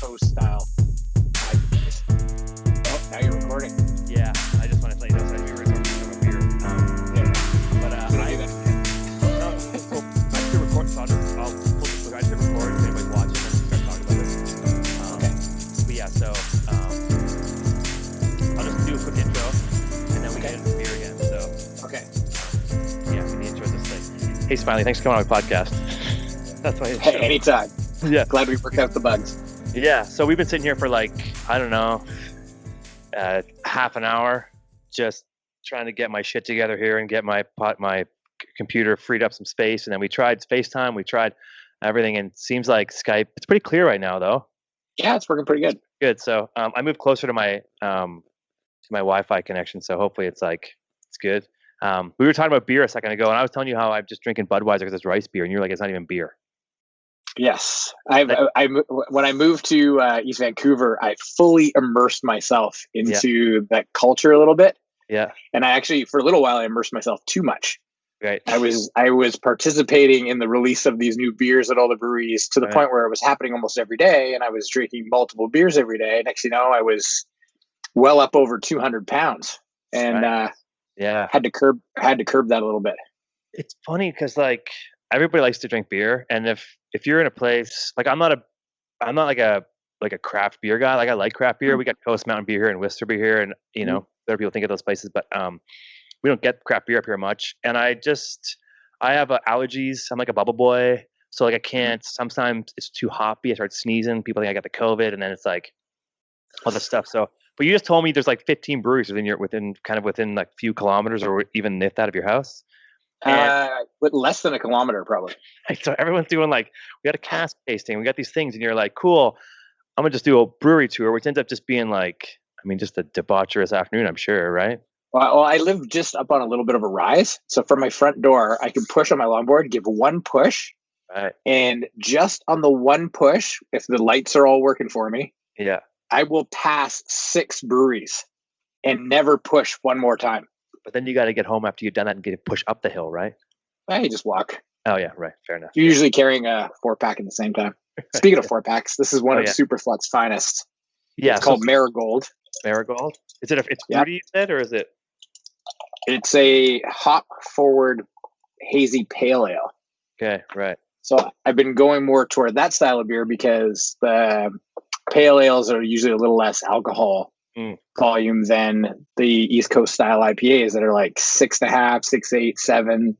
Coast style IPAs. Oh, now you're recording. Yeah, I just wanted to let you know that you were talking about beer. But I should record, so I'll pull this. I should record if anybody's watching and start talking about this. Okay. But yeah, so I'll just do a quick intro, and then we get into beer again. So Okay. yeah, the intro is this thing. Hey, Smiley, thanks for coming on my podcast. That's my intro. Hey, anytime. Yeah. Glad we worked out the bugs. Yeah, so we've been sitting here for like, I don't know, half an hour, just trying to get my shit together here and get my computer freed up some space. And then we tried FaceTime, we tried everything, and it seems like Skype. It's pretty clear right now, though. Yeah, it's working pretty good. Good. So I moved closer to my Wi-Fi connection, so hopefully it's good. We were talking about beer a second ago, and I was telling you how I'm just drinking Budweiser because it's rice beer, and you're like, it's not even beer. Yes. When I moved to East Vancouver, I fully immersed myself into that culture a little bit. Yeah. And I actually, for a little while, I immersed myself too much. Right. I was participating in the release of these new beers at all the breweries to the point where it was happening almost every day, and I was drinking multiple beers every day. Next thing you know, I was well up over 200 pounds, and had to curb that a little bit. It's funny because like everybody likes to drink beer, and if you're in a place like I'm not like a craft beer guy. Like I like craft beer. We got Coast Mountain beer here and Worcester beer here, and other people think of those places, but we don't get craft beer up here much. And I have allergies. I'm like a bubble boy, so like I can't. Sometimes it's too hoppy. I start sneezing. People think I got the COVID, and then it's like all this stuff. So, but you just told me there's like 15 breweries within like few kilometers, or even if that of your house. With less than a kilometer, probably. So everyone's doing like, we got a cask tasting, we got these things, and you're like, cool, I'm gonna just do a brewery tour, which ends up just being like, I mean, just a debaucherous afternoon, I'm sure, right? Well, I live just up on a little bit of a rise, so from my front door, I can push on my longboard, give one push, right, and just on the one push, if the lights are all working for me, yeah, I will pass 6 breweries and never push one more time. But then you got to get home after you've done that and get to push up the hill, right? I just walk. Oh yeah, right. Fair enough. You're usually carrying a 4-pack at the same time. Speaking of 4-packs, this is one of Superflut's finest. Yeah, it's called Marigold. Marigold. Is it? It's fruity, you said, or is it? It's a hop-forward hazy pale ale. Okay, right. So I've been going more toward that style of beer because the pale ales are usually a little less alcohol volume than the East Coast style IPAs that are like 6.5, 6.8, 7,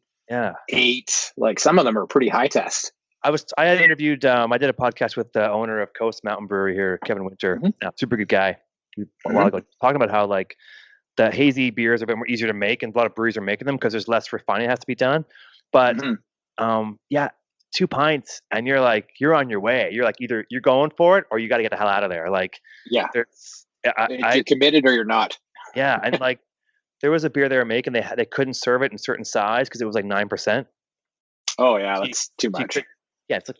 8. Like some of them are pretty high test. I had interviewed. I did a podcast with the owner of Coast Mountain Brewery here, Kevin Winter. Super good guy. A while ago, talking about how like the hazy beers are a bit more easier to make, and a lot of breweries are making them because there's less refining that has to be done. But 2 pints and you're on your way. You're like, either you're going for it or you got to get the hell out of there. Like, you're committed or you're not. Yeah, and like there was a beer they were making. They couldn't serve it in certain size because it was like 9%. Oh yeah, that's too much. It's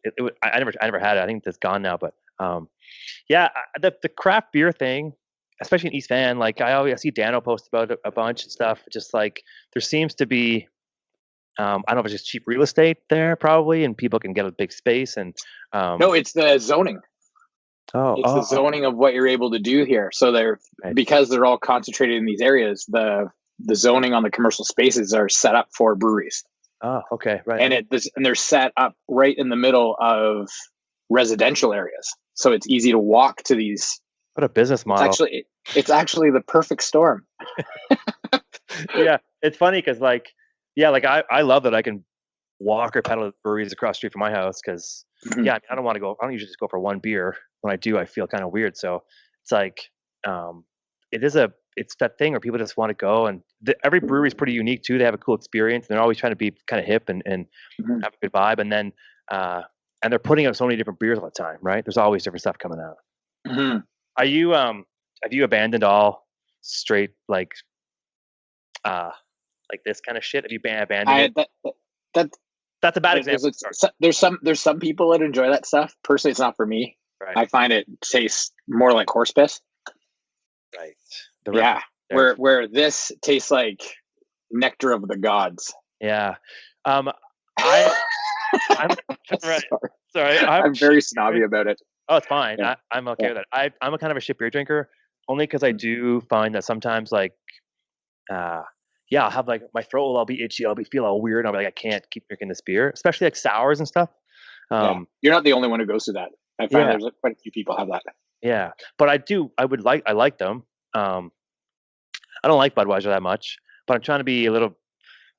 I never had it. I think it's gone now. But the craft beer thing, especially in East Van, like I see Dano post about it a bunch and stuff. Just like there seems to be, I don't know if it's just cheap real estate there probably, and people can get a big space. And no, it's the zoning. It's the zoning of what you're able to do here. So because they're all concentrated in these areas, the zoning on the commercial spaces are set up for breweries. Oh, okay, right. And they're set up right in the middle of residential areas, so it's easy to walk to these. What a business model! It's actually the perfect storm. Yeah, it's funny because I love that I can walk or pedal breweries across the street from my house because I don't want to go. I don't usually just go for one beer. When I do, I feel kind of weird. So it's like it's that thing where people just want to go, and every brewery is pretty unique too. They have a cool experience, and they're always trying to be kind of hip and have a good vibe. And then and they're putting out so many different beers all the time, right? There's always different stuff coming out. Are you have you abandoned all straight like this kind of shit? Have you abandoned it? That's a bad example. There's some people that enjoy that stuff. Personally, it's not for me. Right. I find it tastes more like horse piss. Right. Where this tastes like nectar of the gods. Yeah. I'm right. Sorry. I'm very snobby about it. Oh, it's fine. Yeah. I'm okay Yeah. with that. I'm a kind of a shit beer drinker, only because I do find that sometimes, like, yeah, I'll have like my throat will all be itchy. I'll be feel all weird. And I'll be like, I can't keep drinking this beer, especially like sours and stuff. Yeah. You're not the only one who goes through that. I find Yeah, there's quite a few people have that. yeah. But I like them. I don't like Budweiser that much, but I'm trying to be a little.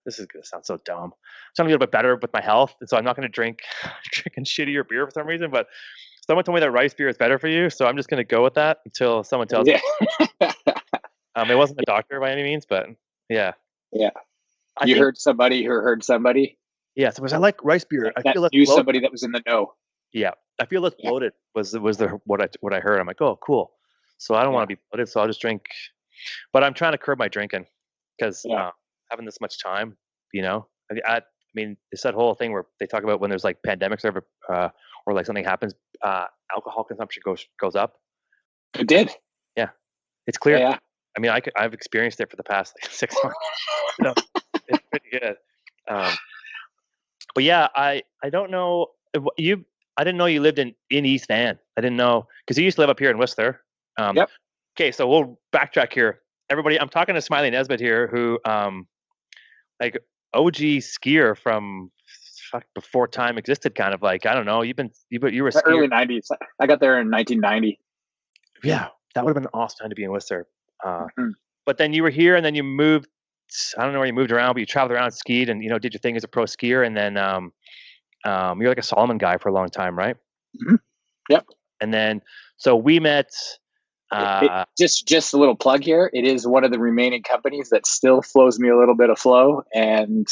This is gonna sound so dumb. I'm trying to be a little bit better with my health, and so I'm not going to drink drinking shittier beer for some reason. But someone told me that rice beer is better for you, so I'm just going to go with that until someone tells me. Yeah. It wasn't a doctor by any means, but yeah. Yeah. I You think heard somebody who heard somebody yeah. So I like rice beer. I that feel less knew bloated. somebody that was in the know. Yeah, I feel less Yeah. bloated. Was the what I heard? I'm like, oh, cool. So I don't want to be bloated, so I'll just drink. But I'm trying to curb my drinking because Yeah. having this much time, I mean, it's that whole thing where they talk about when there's like pandemics or like something happens, alcohol consumption goes up. It did. Yeah, it's clear. Yeah. I mean, I've experienced it for the past like 6 months. So it's pretty good. But yeah, I don't know you. I didn't know you lived in East Van. I didn't know because you used to live up here in Worcester. Yep. Okay, so we'll backtrack here. Everybody, I'm talking to Smiley Nesbitt here, who like OG skier from before time existed, kind of like I don't know. You were a The skier. early '90s. I got there in 1990. Yeah, that would have been an awesome time to be in Worcester. Mhm. But then you were here, and then you moved. I don't know where you moved around, but you traveled around, skied, and did your thing as a pro skier, and then you're like a Solomon guy for a long time, right? Mhm. Yep. And then so we met. Just a little plug here. It is one of the remaining companies that still flows me a little bit of flow. And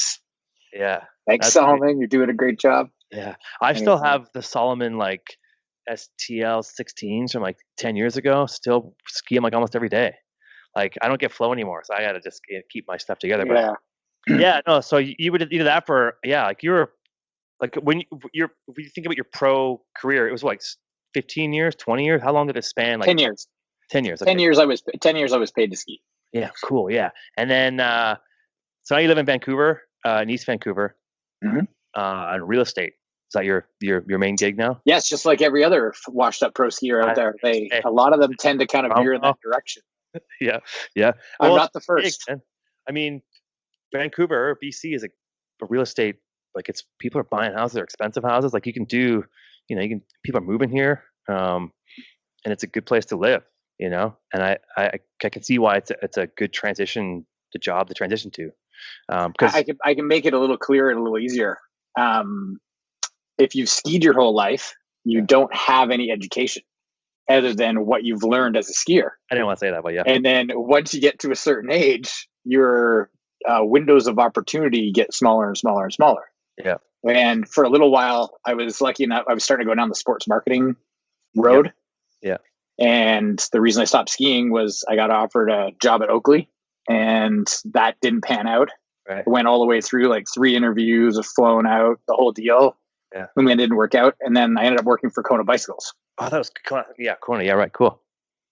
Yeah, thanks, Solomon. You're doing a great job. Yeah, I still have the Solomon like STL 16s from like 10 years ago. Still ski them like almost every day. Like I don't get flow anymore, so I got to just keep my stuff together. Yeah. But yeah, no. So you would do that for like you were like when you think about your pro career, it was like 15 years, 20 years. How long did it span? Like 10 years. 10 years. Okay. 10 years. I was paid to ski. Yeah, cool. Yeah, and then so now you live in Vancouver, in East Vancouver, on real estate. Is that your main gig now? Yes, just like every other washed up pro skier out there. A lot of them tend to kind of veer in that direction. Yeah. I'm not the first. Big, I mean, Vancouver, BC is a real estate, like people are buying houses, they're expensive houses. Like you can people are moving here, and it's a good place to live, and I can see why it's a good transition to job to transition to. Because I can make it a little clearer and a little easier. If you've skied your whole life, you don't have any education other than what you've learned as a skier. I didn't want to say that, but yeah. And then once you get to a certain age, your windows of opportunity get smaller and smaller and smaller. Yeah. And for a little while, I was lucky enough, I was starting to go down the sports marketing road. Yeah. And the reason I stopped skiing was I got offered a job at Oakley, and that didn't pan out. Right. It went all the way through like 3 interviews, have flown out, the whole deal. Yeah. And then it didn't work out. And then I ended up working for Kona Bicycles. Oh, that was Kona. Yeah, Kona. Yeah, right. Cool.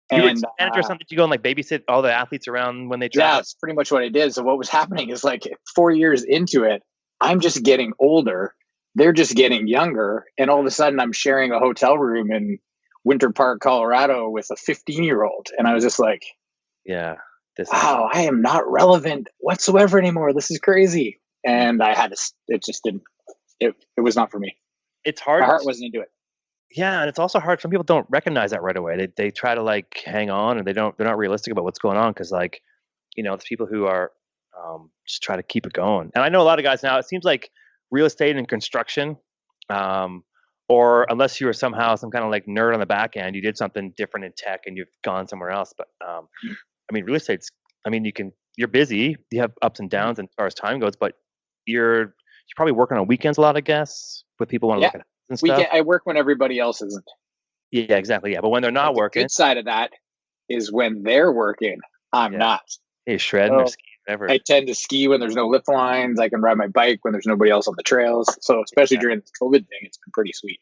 And you were manager or something? Did you go and like babysit all the athletes around when they travel? Yeah, that's pretty much what I did. So what was happening is like 4 years into it, I'm just getting older. They're just getting younger. And all of a sudden I'm sharing a hotel room in Winter Park, Colorado with a 15-year-old. And I was just like, yeah, wow, I am not relevant whatsoever anymore. This is crazy. And I had to, it just didn't, it was not for me. It's hard. My heart wasn't into it. Yeah, and it's also hard. Some people don't recognize that right away. They try to like hang on, and they're not realistic about what's going on because like, there's people who are just try to keep it going. And I know a lot of guys now. It seems like real estate and construction, or unless you were somehow some kind of like nerd on the back end, you did something different in tech and you've gone somewhere else. But I mean, real estate's. I mean, you're busy. You have ups and downs as far as time goes, but you're probably working on weekends a lot, I guess, with people want to look at. I work when everybody else isn't. Yeah, exactly. Yeah, but when they're not working, the good side of that is when they're working, I'm not. Hey, shredding or skiing, whatever. I tend to ski when there's no lift lines. I can ride my bike when there's nobody else on the trails. So especially during this COVID thing, it's been pretty sweet.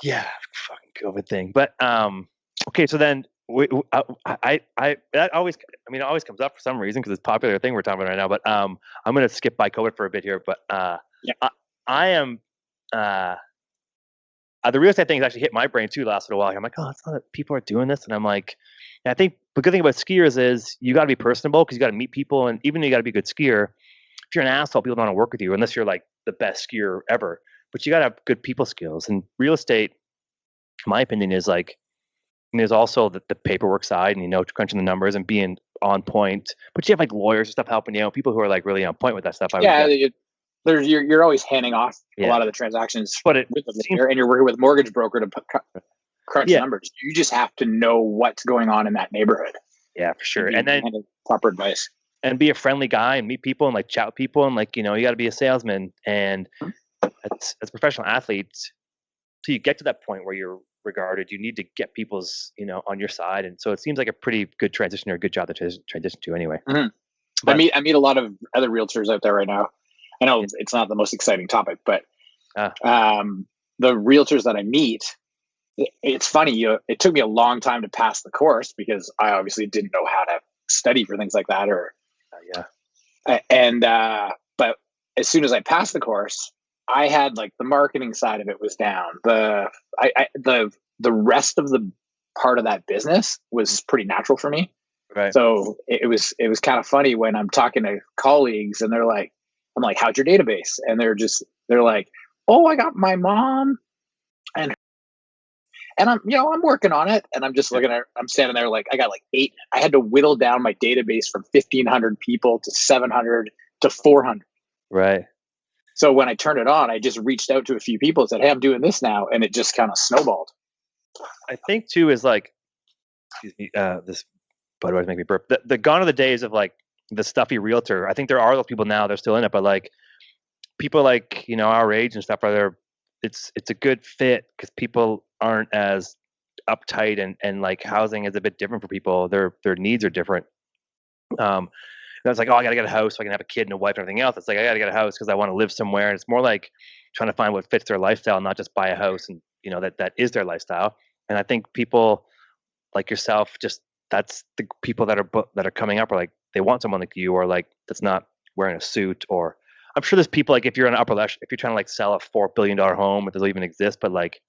Yeah, fucking COVID thing. But okay, so then that always it always comes up for some reason because it's a popular thing we're talking about right now. But I'm gonna skip by COVID for a bit here. But I am. The real estate thing actually hit my brain too last little while. I'm like, oh, it's not that people are doing this, and I'm like, I think the good thing about skiers is you got to be personable because you got to meet people, and even though you got to be a good skier, if you're an asshole, people don't want to work with you unless you're like the best skier ever. But you got to have good people skills, and real estate, in my opinion, is like, and there's also the paperwork side, and crunching the numbers and being on point. But you have like lawyers and stuff helping you, people who are like really on point with that stuff. You're always handing off a lot of the transactions, but with the lawyer, and you're working with a mortgage broker to crunch numbers. You just have to know what's going on in that neighborhood. Yeah, for sure. And then proper advice, and be a friendly guy and meet people and like chat with people, and like you got to be a salesman, and as professional athletes, till you get to that point where you're regarded, you need to get people's on your side, and so it seems like a pretty good transition, or a good job to transition to anyway. Mm-hmm. But I meet a lot of other realtors out there right now. I know it's not the most exciting topic, but the realtors that I meet, it's funny. It took me a long time to pass the course because I obviously didn't know how to study for things like that, but as soon as I passed the course, I had like the marketing side of it was down. The rest of the part of that business was pretty natural for me. Right. So it was kind of funny when I'm talking to colleagues and I'm like, how'd your database? And they're like, oh, I got my mom and I'm working on it. And I'm just I'm standing there like, I got like 8. I had to whittle down my database from 1,500 people to 700 to 400. Right. So when I turned it on, I just reached out to a few people and said, hey, I'm doing this now. And it just kind of snowballed. I think too is like, excuse me, this Budweiser make me burp. The gone are the days of like the stuffy realtor. I think there are those people now, they're still in it, but like people like, our age and stuff it's a good fit because people aren't as uptight, and like housing is a bit different for people. Their needs are different. It's like, oh, I got to get a house so I can have a kid and a wife and everything else. It's like, I got to get a house because I want to live somewhere. And it's more like trying to find what fits their lifestyle, not just buy a house and, that is their lifestyle. And I think people like yourself, just that's the people that are coming up, are like, they want someone like you, or like, that's not wearing a suit. Or I'm sure there's people like, if you're an upper echelon, if you're trying to like sell a $4 billion home, it doesn't even exist, but like,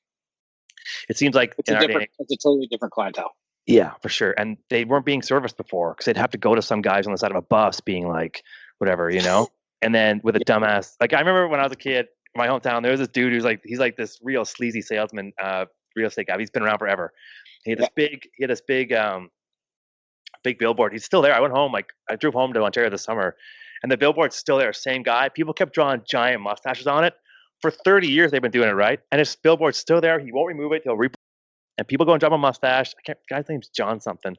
it seems like it's a totally different clientele. Yeah, for sure. And they weren't being serviced before because they'd have to go to some guys on the side of a bus being like, whatever, and then with a dumbass. Like I remember when I was a kid in my hometown, there was this dude he's like this real sleazy salesman, real estate guy. He's been around forever. He had this big billboard. He's still there. I went home, like I drove home to Ontario this summer, and the billboard's still there. Same guy. People kept drawing giant mustaches on it. For 30 years, they've been doing it, right? And his billboard's still there. He won't remove it. And people go and drop a mustache. Guy's name's John something.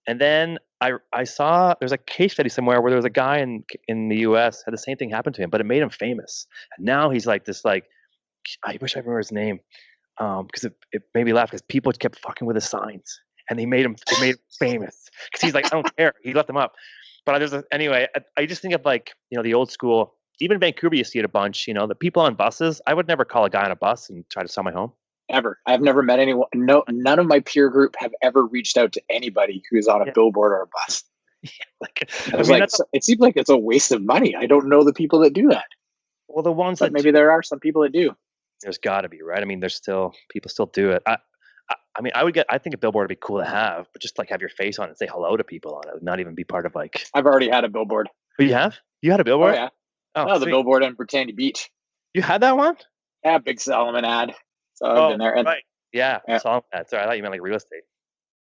And then I saw there's a case study somewhere where there was a guy in the U.S. had the same thing happen to him, but it made him famous. And now he's like this, like, I wish I remember his name, because it made me laugh because people kept fucking with his signs, and it made him famous because he's like, I don't care. He left them up. But anyway, I just think of like, the old school. Even in Vancouver, you see it a bunch. The people on buses. I would never call a guy on a bus and try to sell my home. Ever. I've never met anyone. No, none of my peer group have ever reached out to anybody who's on a billboard or a bus. It seems like it's a waste of money. I don't know the people that do that. Well, the ones but maybe there are some people that do. There's got to be, right? I mean, people still do it. I think a billboard would be cool to have, but just like have your face on it and say hello to people on it, not even be part of like. I've already had a billboard. Oh, you have? You had a billboard? Oh yeah. Oh, the billboard in Britannia Beach. You had that one? Yeah, big Solomon ad. So I've been there. Right. Yeah. Solomon ad. Sorry, I thought you meant like real estate.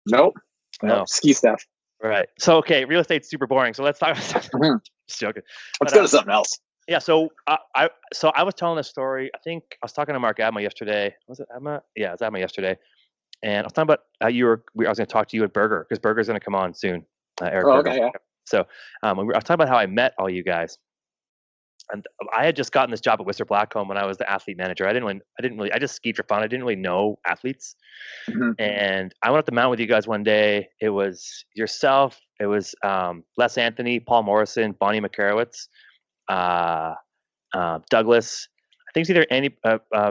Nope. No. Ski stuff. Right. So okay, real estate's super boring. So let's talk about something. Just joking. Let's go to something else. Yeah. So I was telling this story. I think I was talking to Mark Adma yesterday. Was it Adma? Yeah, it was Adma yesterday. And I was talking about how I was going to talk to you at Burger because Burger's going to come on soon. Eric Burger. Okay. Yeah. So I was talking about how I met all you guys. And I had just gotten this job at Whistler Blackcomb when I was the athlete manager. I just skied for fun. I didn't really know athletes. Mm-hmm. And I went up the mountain with you guys one day. It was yourself. It was Les Anthony, Paul Morrison, Bonnie McCarowitz, Douglas. I think it's either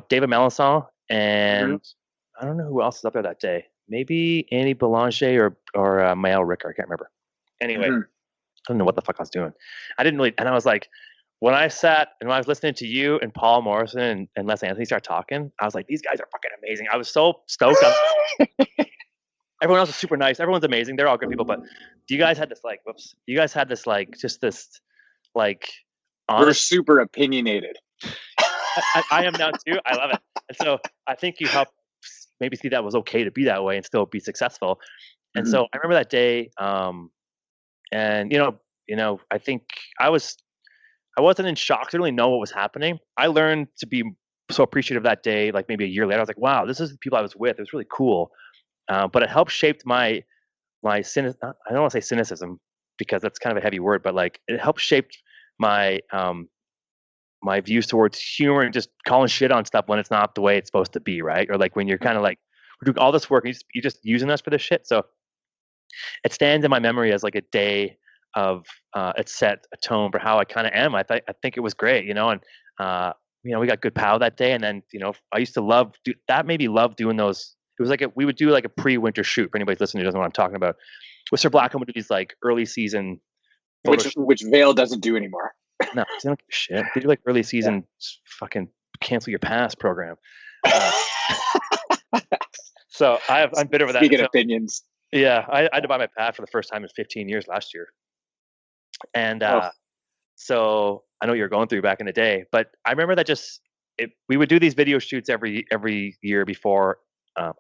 David Melanson, and I don't know who else is up there that day. Maybe Annie Belanger or Maël Ricker. I can't remember. Anyway, I don't know what the fuck I was doing. I didn't really, and I was like, when I sat and when I was listening to you and Paul Morrison and Les Anthony start talking, I was like, these guys are fucking amazing. I was so stoked. Everyone else is super nice. Everyone's amazing. They're all good people. But you guys had this like, whoops. You guys had this like, just this like, honest. We're super opinionated. I am now too. I love it. And so I think you helped maybe see that was okay to be that way and still be successful. And so I remember that day. And I think I wasn't in shock. I didn't really know what was happening. I learned to be so appreciative that day, like maybe a year later. I was like, wow, this is the people I was with. It was really cool. But it helped shape my I don't want to say cynicism because that's kind of a heavy word, but like it helped shape my my views towards humor and just calling shit on stuff when it's not the way it's supposed to be, right? Or like when you're kind of like, we're doing all this work and you're just using us for this shit. So it stands in my memory as like a day of it set a tone for how I kind of am. I think it was great, and we got good pow that day. And then I used to that made me love doing those. It was like we would do like a pre-winter shoot for anybody listening who doesn't know what I'm talking about. With Sir Blackham would do these like early season, which Vail doesn't do anymore. No, they don't give a shit. They do like early season fucking cancel your pass program. So I'm bitter with that. Speaking of opinions. Yeah, I had to buy my pad for the first time in 15 years last year. And so I know what you were going through back in the day, but I remember that we would do these video shoots every year before.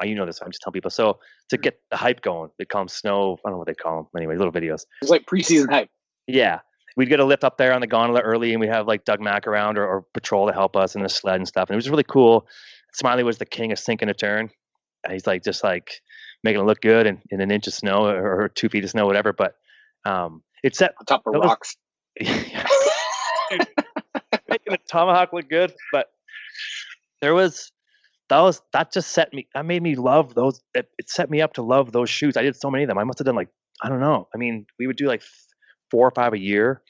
You know this, I'm just telling people. So to get the hype going, they call them snow. I don't know what they call them. Anyway, little videos. It's like preseason hype. Yeah. We'd get a lift up there on the gondola early, and we'd have like Doug Mack around or patrol to help us in the sled and stuff. And it was really cool. Smiley was the king of sinking a turn. He's like just like making it look good in an inch of snow or 2 feet of snow, whatever. But it set on top of rocks. Making a tomahawk look good, but that made me love those. It set me up to love those shoots. I did so many of them. I must have done like, I don't know. I mean, we would do like 4 or 5 a year.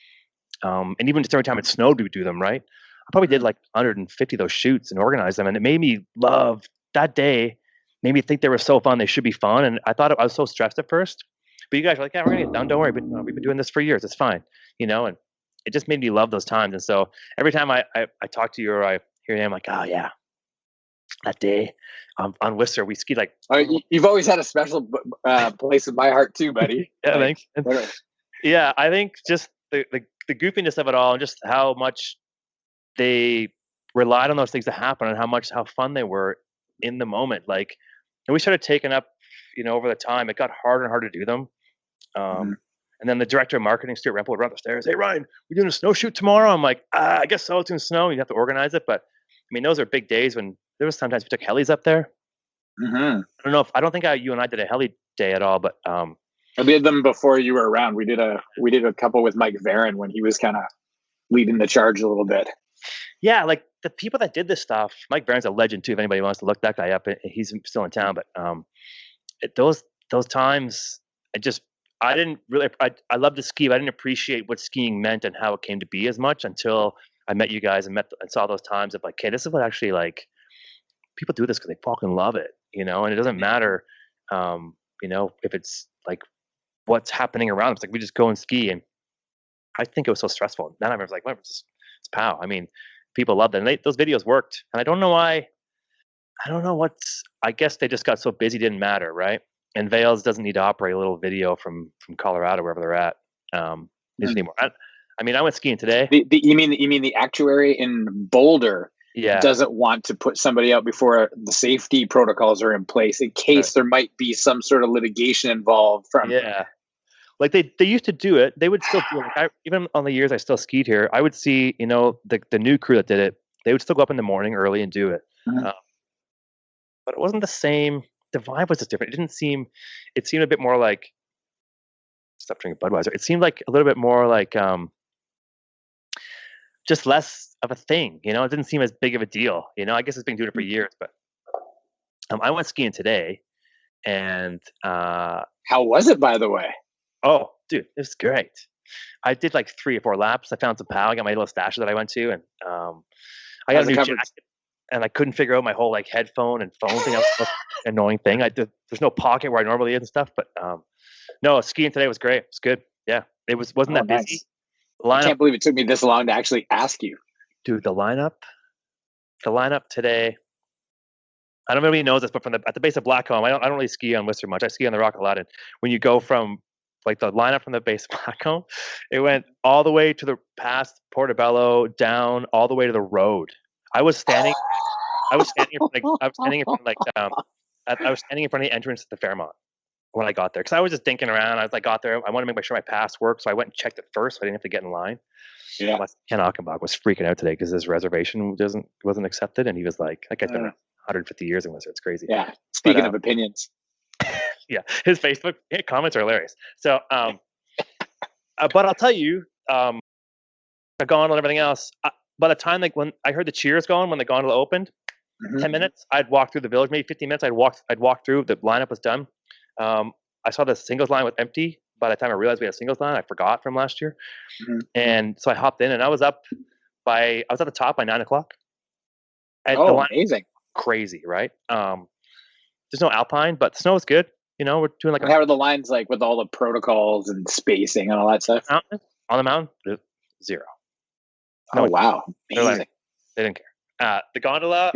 And even just every time it snowed, we would do them, right? I probably did like 150 of those shoots and organized them. And it made me love that day, made me think they were so fun. They should be fun. And I thought I was so stressed at first, but you guys were like, yeah, we're going to get done. Don't worry. But we've been doing this for years. It's fine. And it just made me love those times. And so every time I talk to you or I hear you, I'm like, oh yeah, that day on Whistler, we skied like. You've always had a special place in my heart too, buddy. Yeah, thanks. Yeah, I think just the goofiness of it all and just how much they relied on those things to happen and how fun they were in the moment. Like, and we started taking up, over the time, it got harder and harder to do them. And then the director of marketing, Stuart Rempel, would run upstairs. Hey, Ryan, we're doing a snow shoot tomorrow. I'm like, I guess so. It's going to snow. You have to organize it. But I mean, those are big days when there was sometimes we took helis up there. I don't think you and I did a heli day at all, but I did them before you were around. We did a couple with Mike Varon when he was kind of leading the charge a little bit. Yeah, like the people that did this stuff. Mike Varon's a legend too. If anybody wants to look that guy up, he's still in town. But those times, I didn't really. I loved to ski, but I didn't appreciate what skiing meant and how it came to be as much until I met you guys and saw those times of like, okay, this is what actually like people do this because they fucking love it, and it doesn't matter, if it's like what's happening around. It's like we just go and ski, and I think it was so stressful. Then I was like, well, it's pow. I mean, people loved it, and those videos worked, and I don't know why. I don't know I guess they just got so busy, didn't matter, right? And Vails doesn't need to operate a little video from Colorado, wherever they're at. Anymore. I mean, I went skiing today. You mean the actuary in Boulder? Yeah. Doesn't want to put somebody out before the safety protocols are in place in case there might be some sort of litigation involved. Like they used to do it. They would still do it. Like even on the years I still skied here, I would see the new crew that did it. They would still go up in the morning early and do it. But it wasn't the same. The vibe was just different. It seemed a bit more like, stop drinking Budweiser. It seemed like a little bit more like just less of a thing. It didn't seem as big of a deal. I guess it's been doing it for years, but I went skiing today, and how was it, by the way? Oh, dude, it was great. I did like 3 or 4 laps. I found some pow. I got my little stash that I went to, and I got a new jacket. And I couldn't figure out my whole like headphone and phone thing. That was an annoying thing. There's no pocket where I normally is and stuff. But no, skiing today was great. It was good. Yeah, wasn't that busy. Nice. I can't believe it took me this long to actually ask you. Dude, the lineup today. I don't know if anybody knows this, but at the base of Blackcomb, I don't really ski on Whistler much. I ski on the rock a lot. And when you go from like the lineup from the base of Blackcomb, it went all the way to the past Portobello, down all the way to the road. I was standing in front of the entrance to the Fairmont when I got there, because I was just dinking around. I got there. I wanted to make sure my pass worked, so I went and checked it first, so I didn't have to get in line. Yeah. Ken Achenbach was freaking out today because his reservation wasn't accepted, and he was like, "That guy's been 150 years in Whistler. It's crazy." Yeah. Speaking of opinions. Yeah, his Facebook comments are hilarious. So, but I'll tell you, the gondola and everything else. By the time when I heard the cheers going when the gondola opened, 10 minutes, I'd walk through the village. Maybe 15 minutes, I'd walk through. The lineup was done. I saw the singles line was empty. By the time I realized we had a singles line, I forgot from last year, and so I hopped in, and I was at the top by 9 o'clock. And the line, amazing! Crazy, right? There's no alpine, but snow is good. We're doing like. How are the lines like with all the protocols and spacing and all that stuff? On the mountain, 0. No, wow, amazing! They didn't care. The gondola,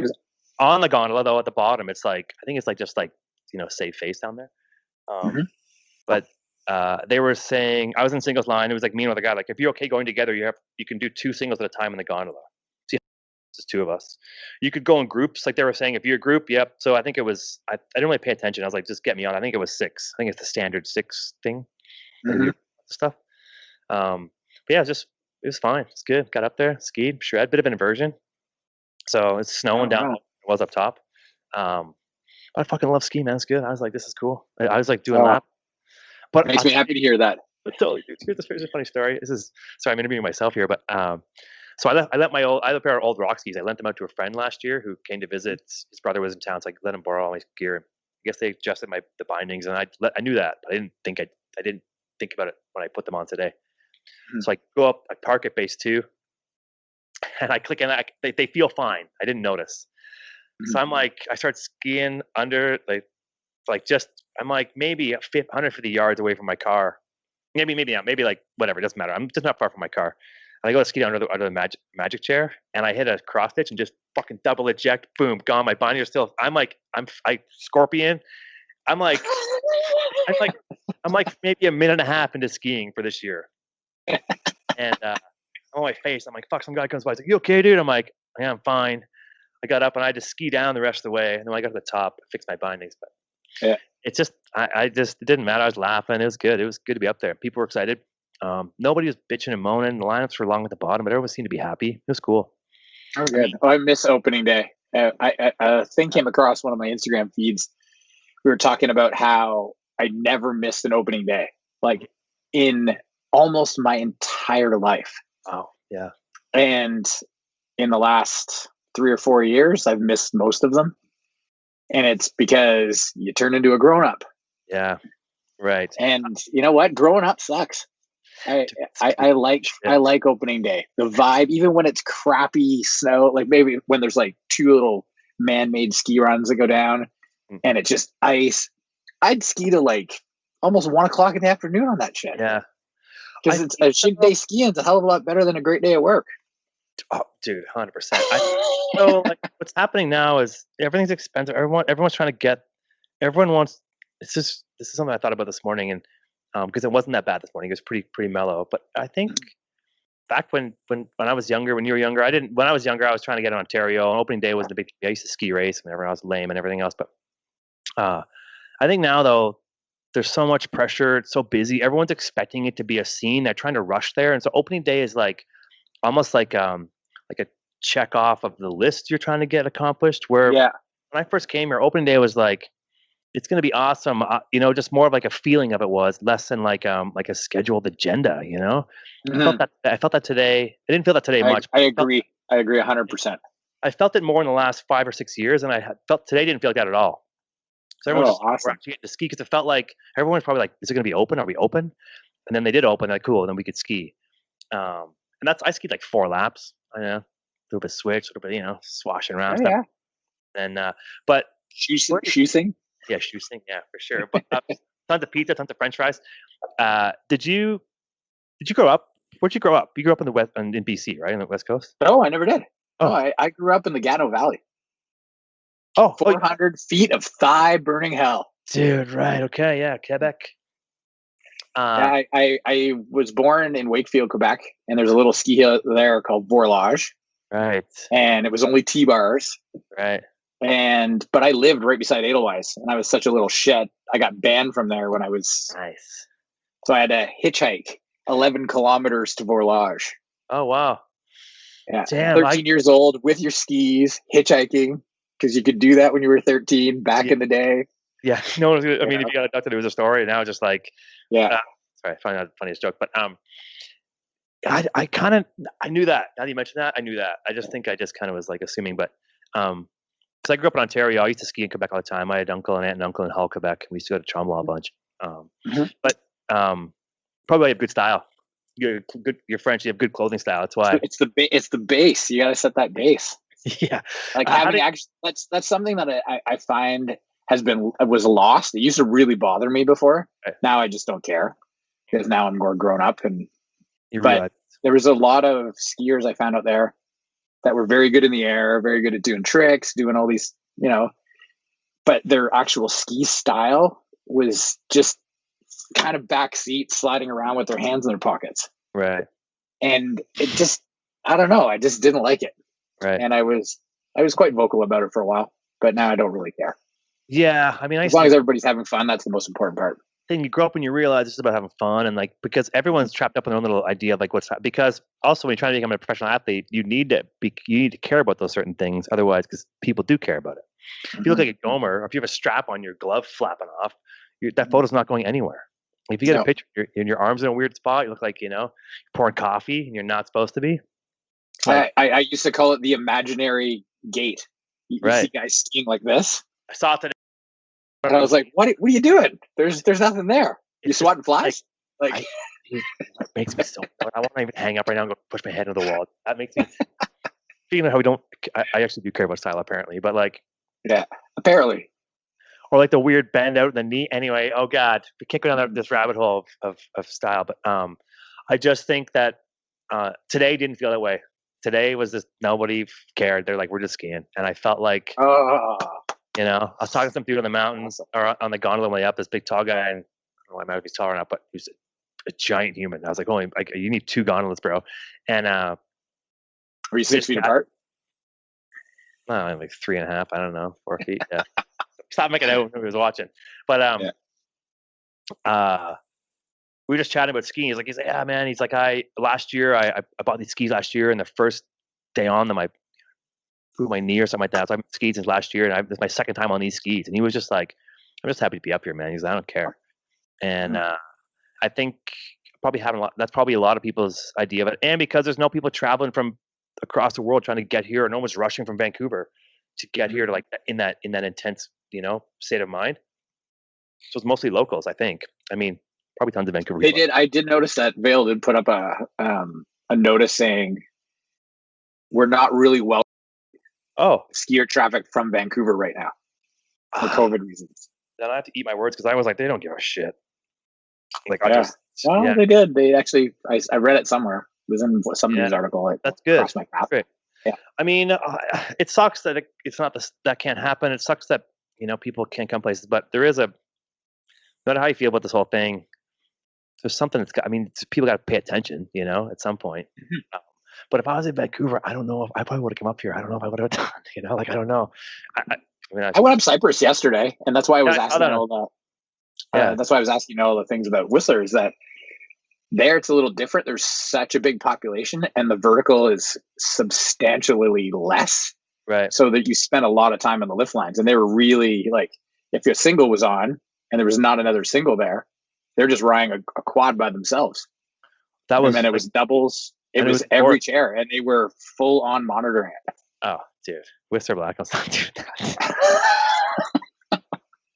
on the gondola though, at the bottom, it's like I think it's like just like save face down there. But they were saying I was in singles line. It was like me and another guy. Like if you're okay going together, you can do 2 singles at a time in the gondola. See, just 2 of us. You could go in groups, like they were saying. If you're a group, yep. So I think it was. I didn't really pay attention. I was like, just get me on. I think it was 6. I think it's the standard 6 thing. Stuff. But yeah, it was fine. It's good. Got up there, skied, shred, bit of an inversion. So it's snowing down. Wow. It was up top. I fucking love skiing, man. It's good. I was like, this is cool. I was like doing laps. But makes me happy to hear that. Totally, dude. Here's a funny story. Sorry, I'm interviewing myself here, but so I have a pair of old rock skis. I lent them out to a friend last year who came to visit. His brother was in town, so I let him borrow all my gear. I guess they adjusted the bindings, and I knew that, but I didn't think about it when I put them on today. So I go up, I park at base 2, and I click in. They feel fine. I didn't notice. So I'm like, I start skiing under I'm like maybe 150 yards away from my car. Maybe not. Maybe like whatever. It doesn't matter. I'm just not far from my car. And I go to ski down under the magic chair, and I hit a cross stitch and just fucking double eject. Boom, gone. My bindings are still. I scorpion. I'm like maybe a minute and a half into skiing for this year, and I'm on my face. I'm like, fuck. Some guy comes by. He's like, "You okay, dude?" I'm like, "Yeah, I'm fine." I got up and I had to ski down the rest of the way, and then when I got to the top, I fixed my bindings. But yeah, it's just it didn't matter. I was laughing. It was good. It was good to be up there. People were excited. Nobody was bitching and moaning. The lineups were long at the bottom, but everyone seemed to be happy. It was cool. Oh, good. I miss opening day. A thing came across one of my Instagram feeds. We were talking about how I never missed an opening day, like in almost my entire life. Oh, yeah. And in the last 3 or 4 years, I've missed most of them. And it's because you turn into a grown-up. Yeah, right. And you know what? Growing up sucks. I like opening day. The vibe, even when it's crappy snow, like maybe when there's like 2 little man-made ski runs that go down and it's just ice. I'd ski to like almost 1 o'clock in the afternoon on that shit. Yeah. Because it's a shit day skiing is a hell of a lot better than a great day at work. Oh, dude, 100%. So like what's happening now is everything's expensive. Everyone's trying to get. Everyone wants. This is something I thought about this morning, and because it wasn't that bad this morning, it was pretty mellow. But I think back when I was younger, when you were younger, When I was younger, I was trying to get in Ontario, and opening day wasn't a big. I used to ski race whenever I was lame and everything else. But I think now though, there's so much pressure. It's so busy. Everyone's expecting it to be a scene. They're trying to rush there, and so opening day is like. Almost like a check off of the list you're trying to get accomplished. Where when I first came here, opening day was like, it's going to be awesome. Just more of like a feeling of it was less than like a scheduled agenda. I felt that today. I didn't feel that today much. I agree. I agree 100%. I felt it more in the last 5 or 6 years, and I felt today didn't feel like that at all. So everyone was awesome. actually getting to ski because it felt like everyone's probably like, is it going to be open? Are we open? And then they did open. Like, cool. Then we could ski. And I skied like 4 laps. I know, a little bit switch, a little bit, swashing around stuff. Yeah. And but shoesing. Yeah, shoesing. Yeah, for sure. But tons of pizza, tons of French fries. Did you grow up Where'd you grow up? You grew up in the West, in BC, right? In the West Coast? No, I never did. Oh. No, I grew up in the Gatineau Valley. Oh. 400 feet of thigh burning hell. Dude, right. Okay. Yeah. Quebec. I was born in Wakefield, Quebec, and there's a little ski hill there called Vorlage. Right. And it was only T-bars. Right. But I lived right beside Edelweiss, and I was such a little shit. I got banned from there when I was nice. So I had to hitchhike 11 kilometers to Vorlage. Oh wow! Yeah, damn, 13 years old with your skis, hitchhiking, because you could do that when you were 13 back in the day. Yeah, no, I mean, if you got abducted, it was a story. Now, just like, yeah. Sorry, I find that the funniest joke, but I kind of knew that. Now that you mentioned that, I knew that. I just think I just kind of was like assuming, but because I grew up in Ontario, I used to ski in Quebec all the time. I had an aunt and uncle in Hull, Quebec. We used to go to Tremblant a bunch. But probably have good style. You're good. You're French. You have good clothing style. That's why it's the base. You got to set that base. Yeah, like having that's something that I find was lost. It used to really bother me before. Right. Now I just don't care because now I'm more grown up. And but there was a lot of skiers I found out there that were very good in the air, very good at doing tricks, doing all these, but their actual ski style was just kind of backseat, sliding around with their hands in their pockets. Right. And it just, I don't know. I just didn't like it. Right. And I was quite vocal about it for a while, but now I don't really care. Yeah. I mean, as long as everybody's having fun, that's the most important part. Then you grow up and you realize it's about having fun, and like, because everyone's trapped up in their own little idea of like because also when you're trying to become a professional athlete, you need to care about those certain things. Otherwise, because people do care about it. If you look like a gomer, or if you have a strap on your glove flapping off, that photo's not going anywhere. If you get a picture and your arm's in a weird spot, you look like, you're pouring coffee and you're not supposed to be. Like, I used to call it the imaginary gait. You see guys skiing like this. I saw it today. And I was like, what are you doing? There's nothing there. You swatting flies? It makes me so I want to even hang up right now and go push my head into the wall. That makes me speaking of how I actually do care about style apparently, but yeah, apparently. Or like the weird bend out in the knee. Anyway, oh God, we can't go down this rabbit hole of style. But I just think that today didn't feel that way. Today was just nobody cared. They're like, we're just skiing, and I felt like, I was talking to some dude on the mountains or on the gondola way up. This big tall guy, and I don't know why I might be taller or not, but he was a giant human. I was like, holy, you need 2 gondolas, bro. And were you 6 feet apart? No, like 3.5. I don't know, 4 feet. Yeah. Stop making out when he was watching. But we were just chatting about skiing. He's like, yeah, man. He's like, I bought these skis last year, and the first day on them, I blew my knee or something like that. So I've skied since last year, and this is my second time on these skis. And he was just like, I'm just happy to be up here, man. He's like, I don't care. And I think that's probably a lot of people's idea of it. And because there's no people traveling from across the world trying to get here, and no one's rushing from Vancouver to get here to like in that intense, state of mind. So it's mostly locals, I think. I mean, probably tons of Vancouver. I did notice that Vail did put up a notice saying we're not really welcome skier traffic from Vancouver right now for COVID reasons. Then I have to eat my words because I was like, they don't give a shit. Like they did. They actually, I read it somewhere. It was in some news article. That's good. Across my path. Great. Yeah. I mean, it sucks that it's not that can't happen. It sucks that people can't come places. But there is no matter how you feel about this whole thing, there's something that's got. I mean, people got to pay attention. At some point. But if I was in Vancouver, I don't know if I probably would have come up here. I don't know if I would have done. I don't know. I went up Cyprus yesterday, and that's why I was asking all that. That's why I was asking all the things about Whistler. Is that there it's a little different. There's such a big population, and the vertical is substantially less. Right. So that you spend a lot of time on the lift lines, and they were really like, if a single was on and there was not another single there, they're just riding a quad by themselves. And then it was doubles. It was every chair, and they were full on monitoring it. Oh, dude, Whistler Black, let's not do that. I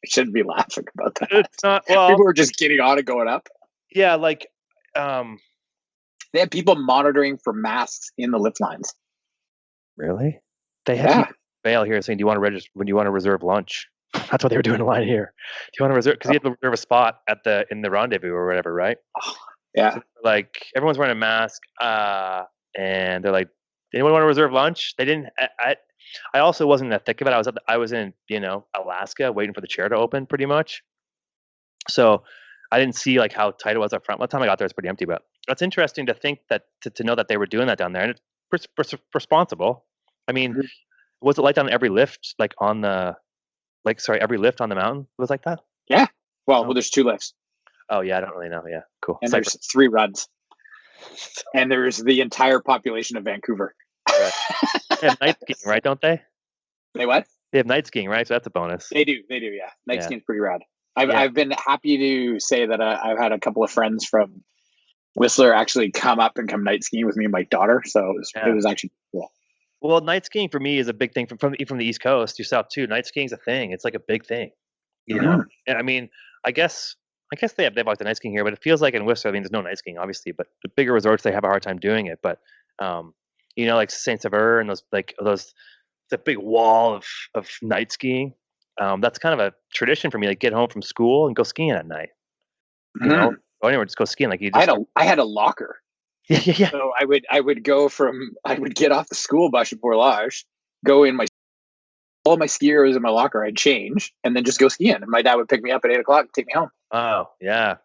shouldn't be laughing about that. It's not. Well, people were just getting on and going up. Yeah, like they had people monitoring for masks in the lift lines. Really? They had Vail here saying, "Do you want to register when you want to reserve lunch?" That's what they were doing in line here. Do you want to reserve? Because you had to reserve a spot in the rendezvous or whatever, right? Yeah. So like everyone's wearing a mask, and they're like, anyone want to reserve lunch? They didn't. I also wasn't that thick of it. I was in Alaska waiting for the chair to open pretty much. So I didn't see like how tight it was up front. By the time I got there, it's pretty empty. But it's interesting to think that to know that they were doing that down there, and it's responsible. I mean, was it like on every lift, like on the every lift on the mountain was like that? Yeah. Well, there's 2 lifts. Oh yeah, I don't really know. Yeah, cool. And there's 3 runs. And there's the entire population of Vancouver. Right. They have night skiing, right? Don't they? They what? They have night skiing, right? So that's a bonus. They do. Yeah. Night skiing's pretty rad. Yeah. I've been happy to say that I've had a couple of friends from Whistler actually come up and come night skiing with me and my daughter. So it was actually cool. Well, night skiing for me is a big thing from the East Coast, yourself too. Night skiing's a thing. It's like a big thing, you know. And I mean, I guess they have like the night skiing here, but it feels like in Whistler, I mean, there's no night skiing obviously, but the bigger resorts they have a hard time doing it. But like Saint Sever and those the big wall of night skiing. That's kind of a tradition for me. Like get home from school and go skiing at night. You know, or anywhere, just go skiing. Like you just. I had a locker. Yeah. So I would get off the school bus at Borlage, go in all my ski gear was in my locker. I'd change and then just go skiing. And my dad would pick me up at 8:00 and take me home. Oh yeah.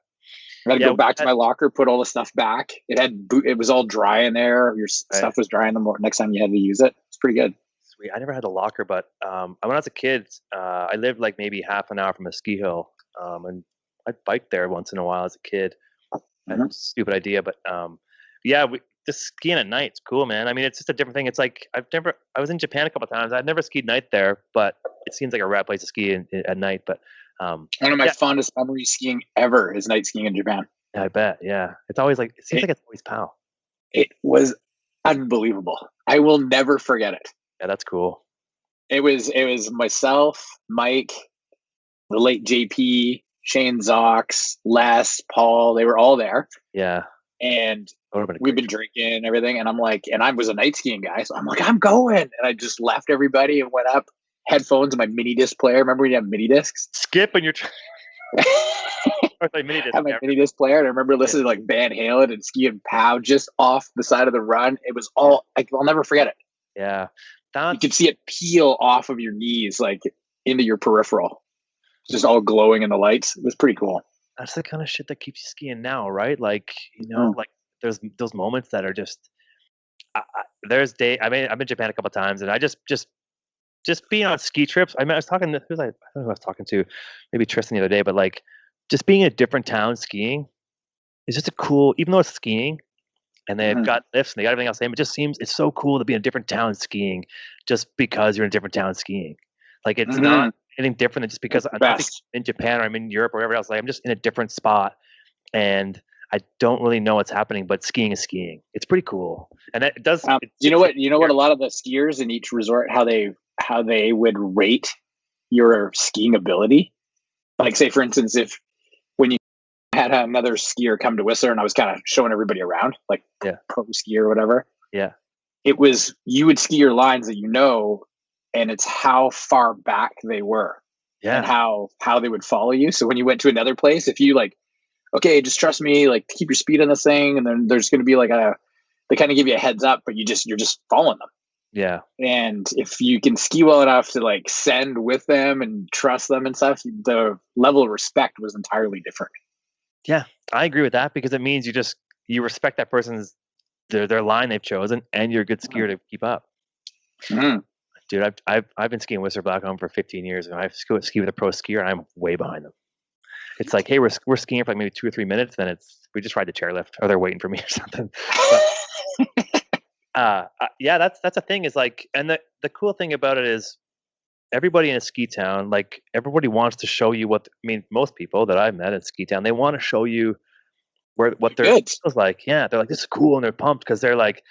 I had to go back to my locker, put all the stuff back. It was all dry in there. Your stuff was dry in the morning. Next time you had to use it, it's pretty good. Sweet. I never had a locker, but when I was a kid, I lived like maybe half an hour from a ski hill, and I'd bike there once in a while as a kid. Stupid idea, but just skiing at night, it's cool, man. I mean, it's just a different thing. It's like I was in Japan a couple of times. I've never skied night there, but it seems like a rad place to ski at night. But one of my fondest memories skiing ever is night skiing in Japan. I bet, yeah. It's always like it seems like it's always POW. It was unbelievable. I will never forget it. Yeah, that's cool. It was myself, Mike, the late JP, Shane Zox, Les, Paul. They were all there. Yeah. And we've been drinking and everything. And I'm like, and I was a night skiing guy. So I'm like, I'm going. And I just left everybody and went up, headphones and my mini disc player. Remember when you have mini discs? Skip and you're mini disc. I have my mini disc player. And I remember listening to like Van Halen and skiing POW just off the side of the run. It was all, I'll never forget it. Yeah. You could see it peel off of your knees, like into your peripheral. Just all glowing in the lights. It was pretty cool. That's the kind of shit that keeps you skiing now, right? Like, like there's those moments that are just, I've been to Japan a couple of times and I just being on ski trips. I was talking to, I don't know who I was talking to, maybe Tristan the other day, but like just being in a different town skiing is just a cool, even though it's skiing and they've got lifts and they got everything else, it just seems it's so cool to be in a different town skiing just because you're in a different town skiing. Like it's not anything different than just because I'm not in Japan or I'm in Europe or wherever else. Like I'm just in a different spot and I don't really know what's happening, but skiing is skiing. It's pretty cool. And it does. You know what a lot of the skiers in each resort, how they would rate your skiing ability. Like say for instance, when you had another skier come to Whistler and I was kind of showing everybody around, like pro skier or whatever. Yeah. It was, you would ski your lines that and it's how far back they were and how they would follow you. So when you went to another place, if you like, okay, just trust me, like keep your speed on this thing. And then there's going to be like they kind of give you a heads up, but you're just following them. Yeah. And if you can ski well enough to like send with them and trust them and stuff, the level of respect was entirely different. Yeah. I agree with that because it means you respect that person's, their line they've chosen and you're a good skier to keep up. Dude, I've been skiing Whistler Blackcomb for 15 years, and I ski with a pro skier, and I'm way behind them. It's like, hey, we're skiing for like maybe 2 or 3 minutes, then we just ride the chairlift, or they're waiting for me or something. But, that's a thing. Is like, and the cool thing about it is, everybody in a ski town, like everybody wants to show you most people that I've met in ski town, they want to show you what their feels like. Yeah, they're like, this is cool, and they're pumped because they're like,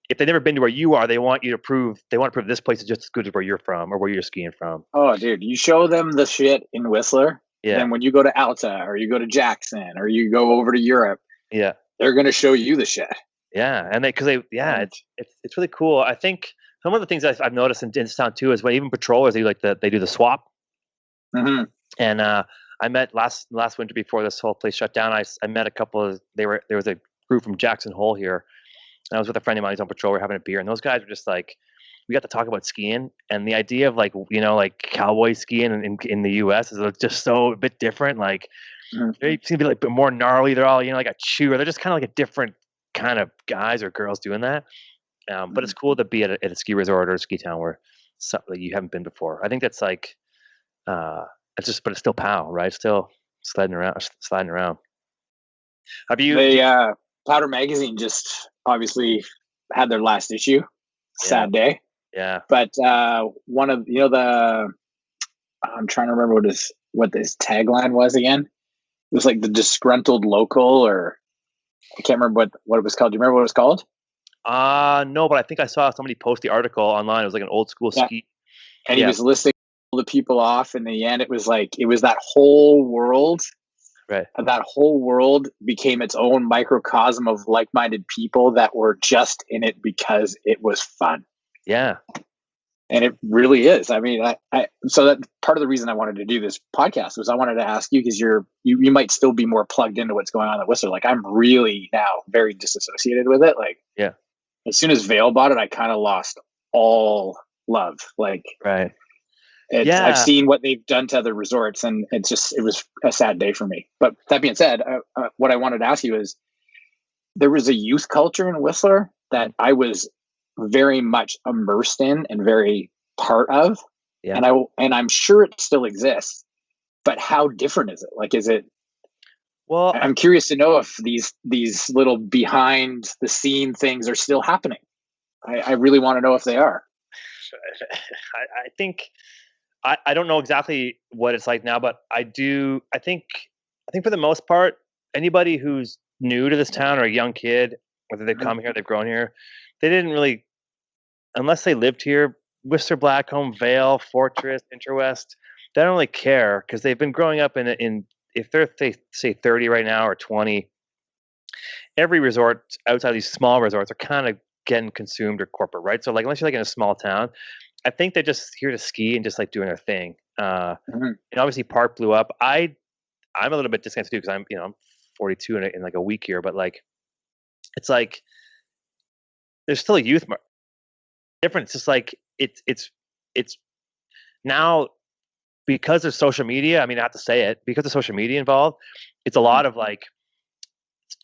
if they've never been to where you are, they want to prove this place is just as good as where you're from or where you're skiing from. Oh, dude, you show them the shit in Whistler. Yeah. And when you go to Alta or you go to Jackson or you go over to Europe, they're going to show you the shit. Yeah. And it's really cool. I think some of the things I've noticed in this town too is when even patrollers, they do the swap. And I I met last winter before this whole place shut down. I met a couple of there was a group from Jackson Hole here, and I was with a friend of mine who's on patrol. We're having a beer, and those guys were just like, we got to talk about skiing, and the idea of like like cowboy skiing in the U.S. is just so a bit different. Like they seem to be like a bit more gnarly. They're all like a chewer. They're just kind of like a different kind of guys or girls doing that. But it's cool to be at a ski resort or a ski town where something you haven't been before. I think that's like, it's just, but it's still POW, right? Still sliding around. Have you? Powder Magazine just obviously had their last issue. Sad day. Yeah. But one of I'm trying to remember what this tagline was again. It was like the disgruntled local, or I can't remember what it was called. Do you remember what it was called? No, but I think I saw somebody post the article online. It was like an old school ski. And he was listing all the people off. In the end, it was that whole world. Right. And that whole world became its own microcosm of like-minded people that were just in it because it was fun. Yeah. And it really is. I mean, so that part of the reason I wanted to do this podcast was I wanted to ask you, because you might still be more plugged into what's going on at Whistler. Like, I'm really now very disassociated with it. Like, as soon as Vail bought it, I kind of lost all love. Like, right. I've seen what they've done to other resorts, and it was a sad day for me. But that being said, what I wanted to ask you is, there was a youth culture in Whistler that I was very much immersed in and very part of. Yeah. And I'm sure it still exists, but how different is it? Like, is it, well, I'm curious to know if these little behind the scene things are still happening. I really want to know if they are. I think, I don't know exactly what it's like now, but I think for the most part, anybody who's new to this town or a young kid, whether they've come here, they've grown here, they didn't really, unless they lived here, Whistler, Blackcomb, Vail, Fortress, Interwest, they don't really care because they've been growing up in if they're say 30 right now or 20, every resort outside of these small resorts are kind of getting consumed or corporate, right? So like, unless you're like in a small town, I think they're just here to ski and just like doing their thing. And obviously Park blew up. I'm a little bit disconnected too, because I'm 42 in like a week here, but like, it's like, there's still a youth difference. It's just like, it's now, because there's social media, I mean, I have to say it, because of social media involved, it's a lot of like,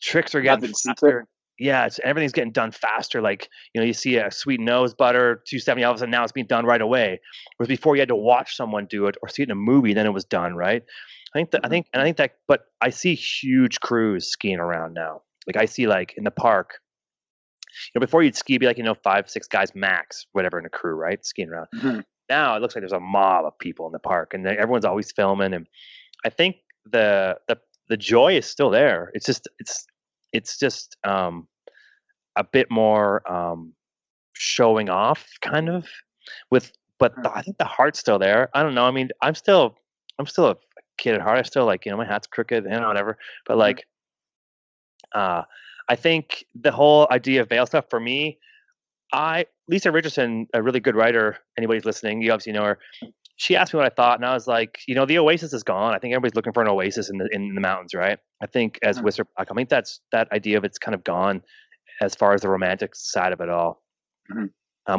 tricks are getting faster. Yeah, everything's getting done faster. Like, you see a sweet nose butter 270, all of a sudden now it's being done right away. Whereas before you had to watch someone do it or see it in a movie, then it was done, right? I think that, but I see huge crews skiing around now. Like, I see like in the park, before you'd ski, be like, 5, 6 guys max, whatever, in a crew, right? Skiing around. Now it looks like there's a mob of people in the park, and everyone's always filming. And I think the joy is still there. It's just a bit more showing off, kind of, but I think the heart's still there. I don't know. I mean, I'm still a kid at heart. I still like, my hat's crooked and whatever. But like, I think the whole idea of Vail stuff for me, Lisa Richardson, a really good writer, anybody's listening, you obviously know her. She asked me what I thought, and I was like, the oasis is gone. I think everybody's looking for an oasis in the mountains, right? I think as Whistler, I think that idea of it's kind of gone as far as the romantic side of it all,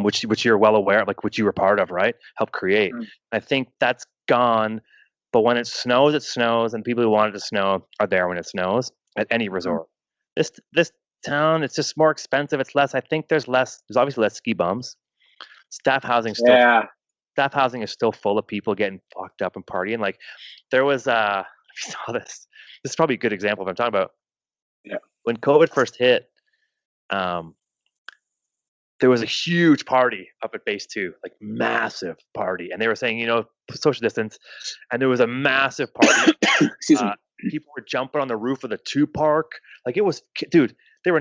which you're well aware of, like, which you were part of, right? Help create. I think that's gone. But when it snows, and people who want it to snow are there when it snows at any resort. This town, it's just more expensive. It's less. I think there's obviously less ski bums. Staff housing is still full of people getting fucked up and partying. Like, there was I saw this. This is probably a good example of what I'm talking about. Yeah. When COVID first hit, there was a huge party up at Base 2, like massive party, and they were saying, social distance, and there was a massive party. Excuse me. People were jumping on the roof of the 2 park. Like, it was, dude. They were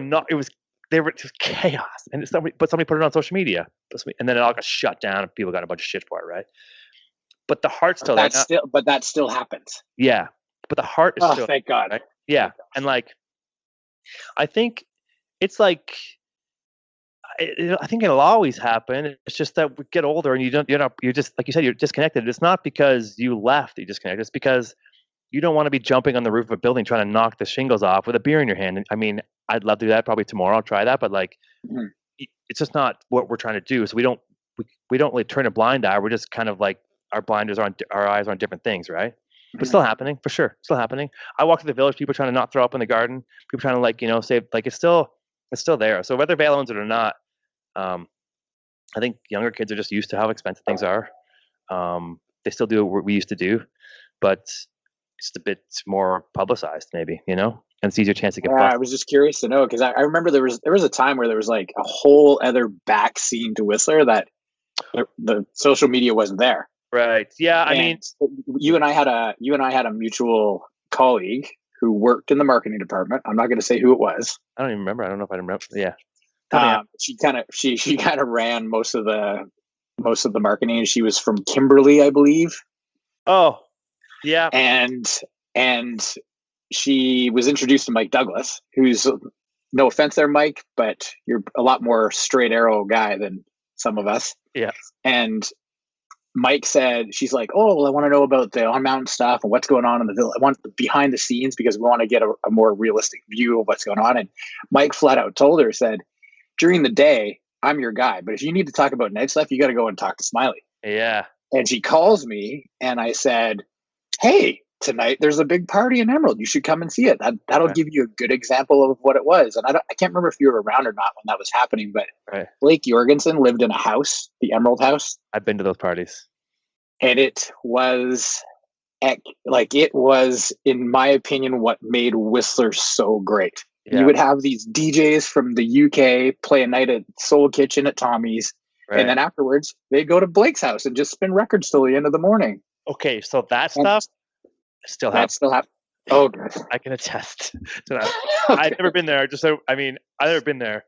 just chaos, and somebody put it on social media, and then it all got shut down, and people got a bunch of shit for it, right? But the heart's still there. But that still happens. Yeah, but the heart is still. Thank God. Right? Yeah, and like, I think it's like, I think it'll always happen. It's just that we get older, and you're just, like you said, you're disconnected. It's not because you left that you disconnected. It's because you don't want to be jumping on the roof of a building trying to knock the shingles off with a beer in your hand. I mean, I'd love to do that probably tomorrow. I'll try that, but like, it's just not what we're trying to do. So we don't really turn a blind eye. We're just kind of like our eyes are on different things, right? But still happening for sure. Still happening. I walk through the village, people trying to not throw up in the garden, people trying to like, save, like it's still there. So whether Vail owns it or not, I think younger kids are just used to how expensive things are. They still do what we used to do, but it's a bit more publicized, maybe, and it's easier chance to get busted. I was just curious to know because I remember there was a time where there was like a whole other back scene to Whistler that the social media wasn't there. Right. Yeah. I mean, you and I had a mutual colleague who worked in the marketing department. I'm not going to say who it was. I don't even remember. I don't know if I remember. Yeah. She kind of ran most of the marketing. She was from Kimberley, I believe. Oh, yeah. And she was introduced to Mike Douglas, who's, no offense there, Mike, but you're a lot more straight arrow guy than some of us. Yeah. And Mike said, she's like, oh, well, I want to know about the on-mountain stuff and what's going on in the village. I want the behind the scenes because we want to get a more realistic view of what's going on. And Mike flat out told her, said, during the day, I'm your guy. But if you need to talk about night stuff, you got to go and talk to Smiley. Yeah. And she calls me and I said, hey, tonight there's a big party in Emerald. You should come and see it. That'll give you a good example of what it was. And I can't remember if you were around or not when that was happening, but Blake Jorgensen lived in a house, the Emerald House. I've been to those parties. And it was, in my opinion, what made Whistler so great. Yeah. You would have these DJs from the UK play a night at Soul Kitchen at Tommy's. Right. And then afterwards, they'd go to Blake's house and just spin records till the end of the morning. Okay, so that stuff still happens. Oh, good. I can attest to that. Okay. I've never been there. I've never been there.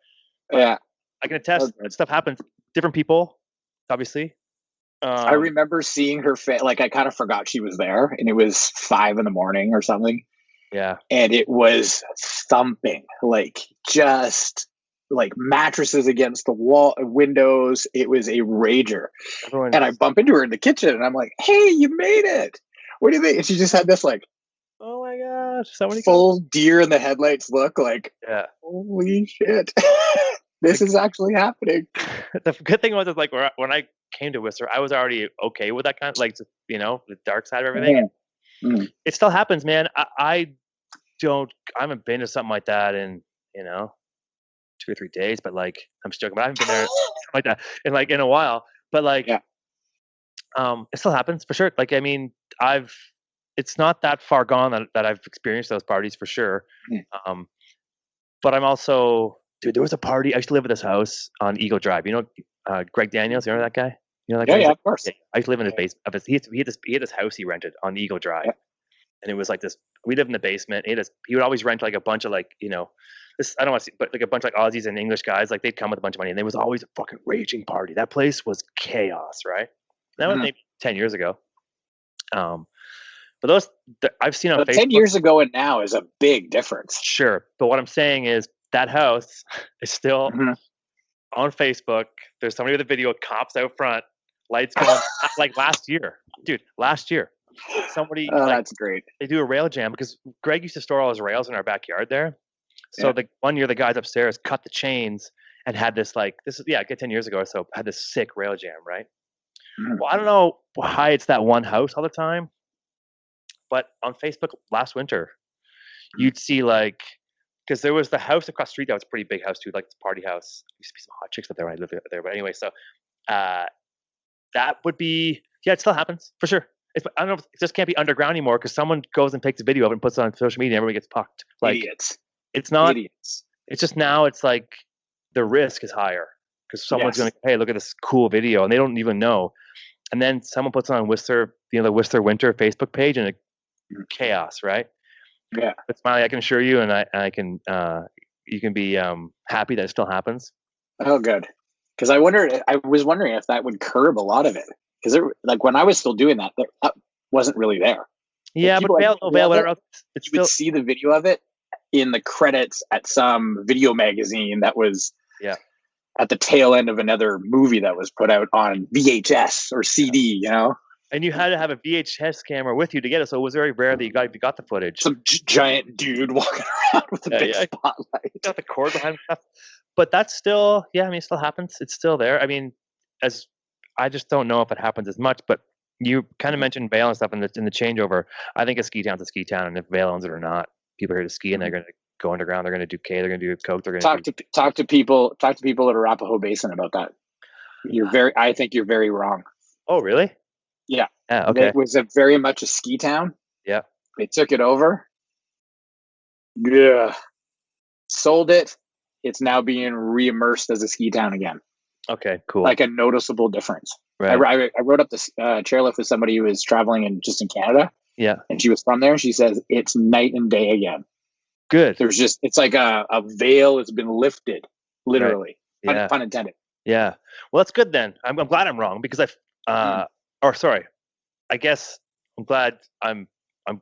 Yeah. I can attest that stuff happens. Different people, obviously. I remember seeing her face. Like, I kind of forgot she was there, and it was 5 a.m. or something. Yeah. And it was thumping, just mattresses against the wall, windows. It was a rager. And I bump into her in the kitchen, and I'm like, hey, you made it. What do you think? And she just had this oh my gosh, full deer in the headlights look, yeah, holy shit. This is actually happening. The good thing was, when I came to Whistler, I was already okay with that kind of, the dark side of everything. Mm-hmm. It still happens, man. I haven't been to something like that in, 2 or 3 days, but I'm joking, but I haven't been there like that in a while. But it still happens for sure. It's not that far gone that I've experienced those parties for sure. But I'm also, dude, there was a party. I used to live at this house on Eagle Drive. Greg Daniels, you know that guy? You know that guy? Yeah, of course. I used to live in his basement. He had this house he rented on Eagle Drive. Yeah. And it was like this, we lived in the basement. He would always rent a bunch of this, I don't want to see, but a bunch of Aussies and English guys, they'd come with a bunch of money, and there was always a fucking raging party. That place was chaos, right? That was maybe 10 years ago. But I've seen on Facebook. 10 years ago and now is a big difference. Sure. But what I'm saying is that house is still on Facebook. There's somebody with a video of cops out front, lights going, last year. Dude, last year. Somebody, that's great. They do a rail jam because Greg used to store all his rails in our backyard there. So one year the guys upstairs cut the chains and had this 10 years ago or so, had this sick rail jam, right? Well, I don't know why it's that one house all the time, but on Facebook last winter, you'd see because there was the house across the street that was a pretty big house too, the party house. There used to be some hot chicks up there when I lived there, but anyway, so that would be, it still happens for sure. I don't know if it just can't be underground anymore because someone goes and takes a video of it and puts it on social media and everybody gets pucked. Idiots. It's not. Idiots. It's just now it's the risk is higher because someone's going to, hey, look at this cool video, and they don't even know. And then someone puts it on Whistler, the Whistler Winter Facebook page, and chaos, right? Yeah. But Smiley, I can assure you, and I can, you can be happy that it still happens. Oh, good. Because I was wondering if that would curb a lot of it. Because when I was still doing that, that wasn't really there. Yeah, but whatever else, you would see the video of it in the credits at some video magazine that was at the tail end of another movie that was put out on VHS or CD, And you had to have a VHS camera with you to get it, so it was very rare that you got the footage. Some giant dude walking around with a big spotlight. Got the cord behind stuff. But that's still, it still happens. It's still there. I mean, I just don't know if it happens as much, but you kind of mentioned Vail and stuff in the changeover. I think a ski town's a ski town, and if Vail owns it or not, people are here to ski, and they're going to go underground. They're going to do K. They're going to do coke. They're going to talk to people at Arapahoe Basin about that. I think you're very wrong. Oh, really? Yeah. Okay. It was very much a ski town. Yeah. They took it over. Yeah. Sold it. It's now being re-immersed as a ski town again. Okay, cool. Like a noticeable difference. Right. I rode up this chairlift with somebody who was traveling in Canada. Yeah. And she was from there. And she says it's night and day again. Good. It's like a veil has been lifted, literally. Right. Yeah. Pun intended. Yeah. Well, that's good then. I'm glad I'm wrong because I guess I'm glad I'm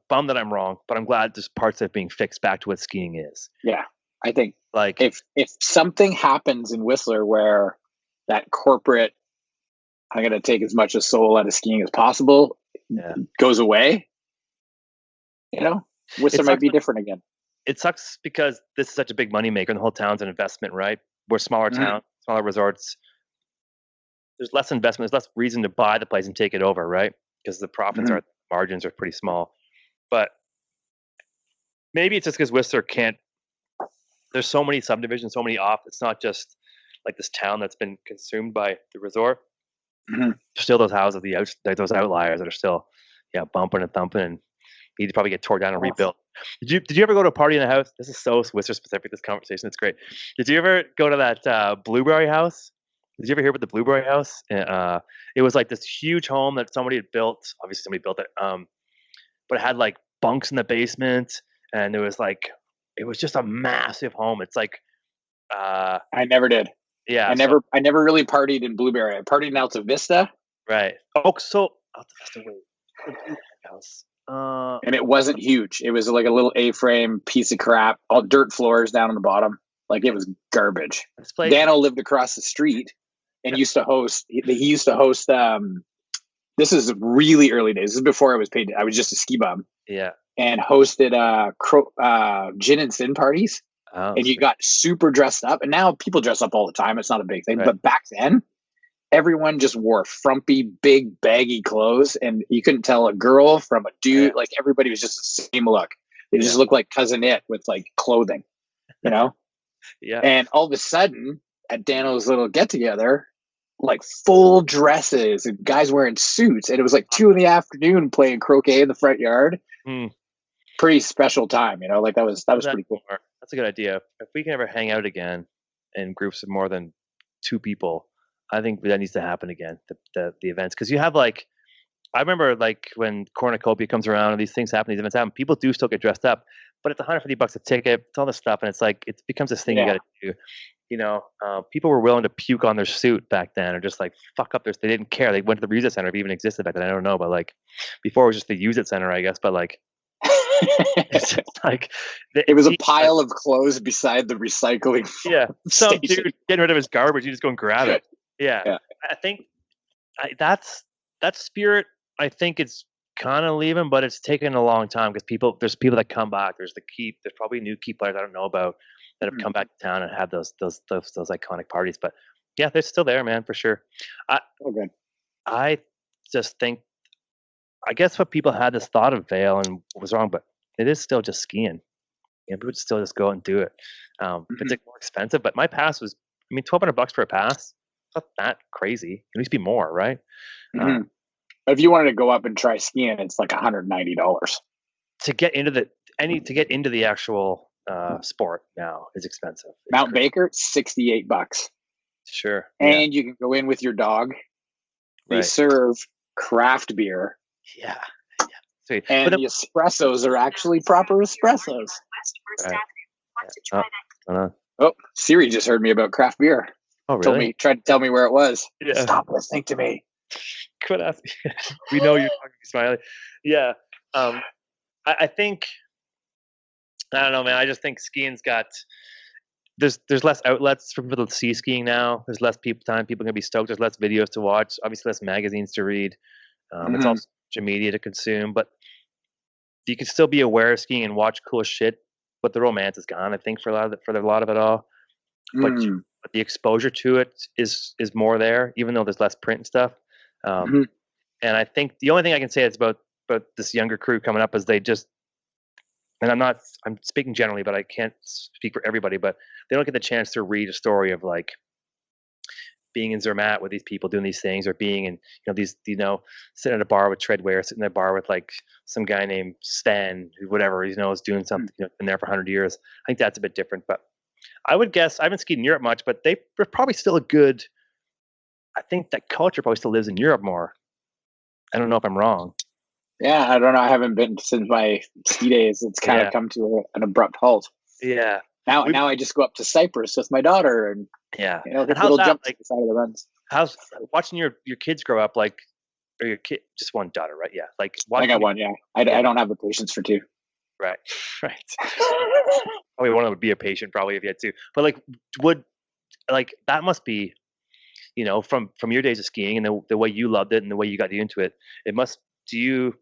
bummed that I'm wrong, but I'm glad there's parts of it being fixed back to what skiing is. Yeah. I think like if something happens in Whistler where that corporate, I'm going to take as much of soul out of skiing as possible, goes away, Whistler might be different again. It sucks because this is such a big moneymaker and the whole town's an investment, right? We're a smaller town, smaller resorts. There's less investment. There's less reason to buy the place and take it over, right? Because the profits margins are pretty small. But maybe it's just because Whistler can't. There's so many subdivisions, so many off. It's not just like this town that's been consumed by the resort. There's still those houses, those outliers that are still, bumping and thumping, and need to probably get torn down and rebuilt. Did you ever go to a party in a house? This is so Whistler specific. This conversation, it's great. Did you ever go to that Blueberry house? Did you ever hear about the Blueberry house? It was like this huge home that somebody had built. Obviously, somebody built it. But it had like bunks in the basement, and it was just a massive home. It's like I never did. Yeah, I never really partied in Blueberry. I partied in Alta Vista. Right. Oh, so Alta Vista, wait. House. And it wasn't huge. It was like a little A-frame piece of crap, all dirt floors down on the bottom. Like it was garbage. Dano lived across the street and used to host. He used to host. This is really early days. This is before I was paid. I was just a ski bum. Yeah. And hosted gin and sin parties. Oh, and you got super dressed up. And now people dress up all the time. It's not a big thing. Right. But back then, everyone just wore frumpy, big, baggy clothes. And you couldn't tell a girl from a dude. Yeah. Like everybody was just the same look. They just looked like Cousin It with like clothing, Yeah. And all of a sudden at Dano's little get together, like full dresses and guys wearing suits. And it was like 2 p.m. playing croquet in the front yard. Pretty special time, like that was pretty cool. That's a good idea. If we can ever hang out again in groups of more than 2 people, I think that needs to happen again. The events, because you have like, I remember like when Cornucopia comes around and these things happen, these events happen, people do still get dressed up, but it's $150 a ticket. It's all this stuff, and it's like it becomes this thing you got to do. People were willing to puke on their suit back then, or just like fuck up they didn't care. They went to the Use It Center if it even existed back then. I don't know, but like before it was just the Use It Center, I guess. But like. It's just like it was a pile of clothes beside the recycling. Some dude getting rid of his garbage, you just go and grab it. I think that spirit. I think it's kind of leaving, but it's taken a long time because there's people that come back. There's probably new key players I don't know about that have come back to town and had those iconic parties. But yeah, they're still there, man, for sure. I just think. I guess what people had this thought of Vail and was wrong, but it is still just skiing. People still just go and do it. It's like more expensive, but my pass was, $1,200 for a pass. Not that crazy. It needs to be more, right? If you wanted to go up and try skiing, it's like $190 to get into the actual sport. Now is expensive. Mount Baker, $68. Sure, and you can go in with your dog. They serve craft beer. Yeah. Sweet. And the espressos are actually proper espressos. Right. Oh, Siri just heard me about craft beer. Oh, really? Tried to tell me where it was. Yeah. Stop listening to me. Quit asking. We know you're talking, Smiley. Yeah. I think, I don't know, man. I just think skiing's got, there's less outlets for people to see skiing now. There's less people can be stoked. There's less videos to watch. Obviously less magazines to read. It's also social media to consume, but you can still be aware of skiing and watch cool shit. But the romance is gone, I think, for a lot of it all. But the exposure to it is more there, even though there's less print and stuff. And I think the only thing I can say is about this younger crew coming up is they just, and I'm speaking generally, but I can't speak for everybody, but they don't get the chance to read a story of like being in Zermatt with these people doing these things, or being in, these, sitting at a bar with Treadway, or sitting at a bar with like some guy named Stan, whatever, is doing something, been there for 100 years. I think that's a bit different, but I would guess, I haven't skied in Europe much, but they're probably still I think that culture probably still lives in Europe more. I don't know if I'm wrong. Yeah, I don't know. I haven't been since my ski days. It's kind of come to an abrupt halt. Yeah. Now I just go up to Cyprus with my daughter, and and how's that jump to the side of the runs. How's watching your kids grow up, like, or your kid, just one daughter, right? Yeah, like I got one. Yeah, I don't have the patience for two. Right. Probably one of them would be a patient, probably, if you had two. But like that must be, from your days of skiing and the way you loved it and the way you got into it. It must. Are you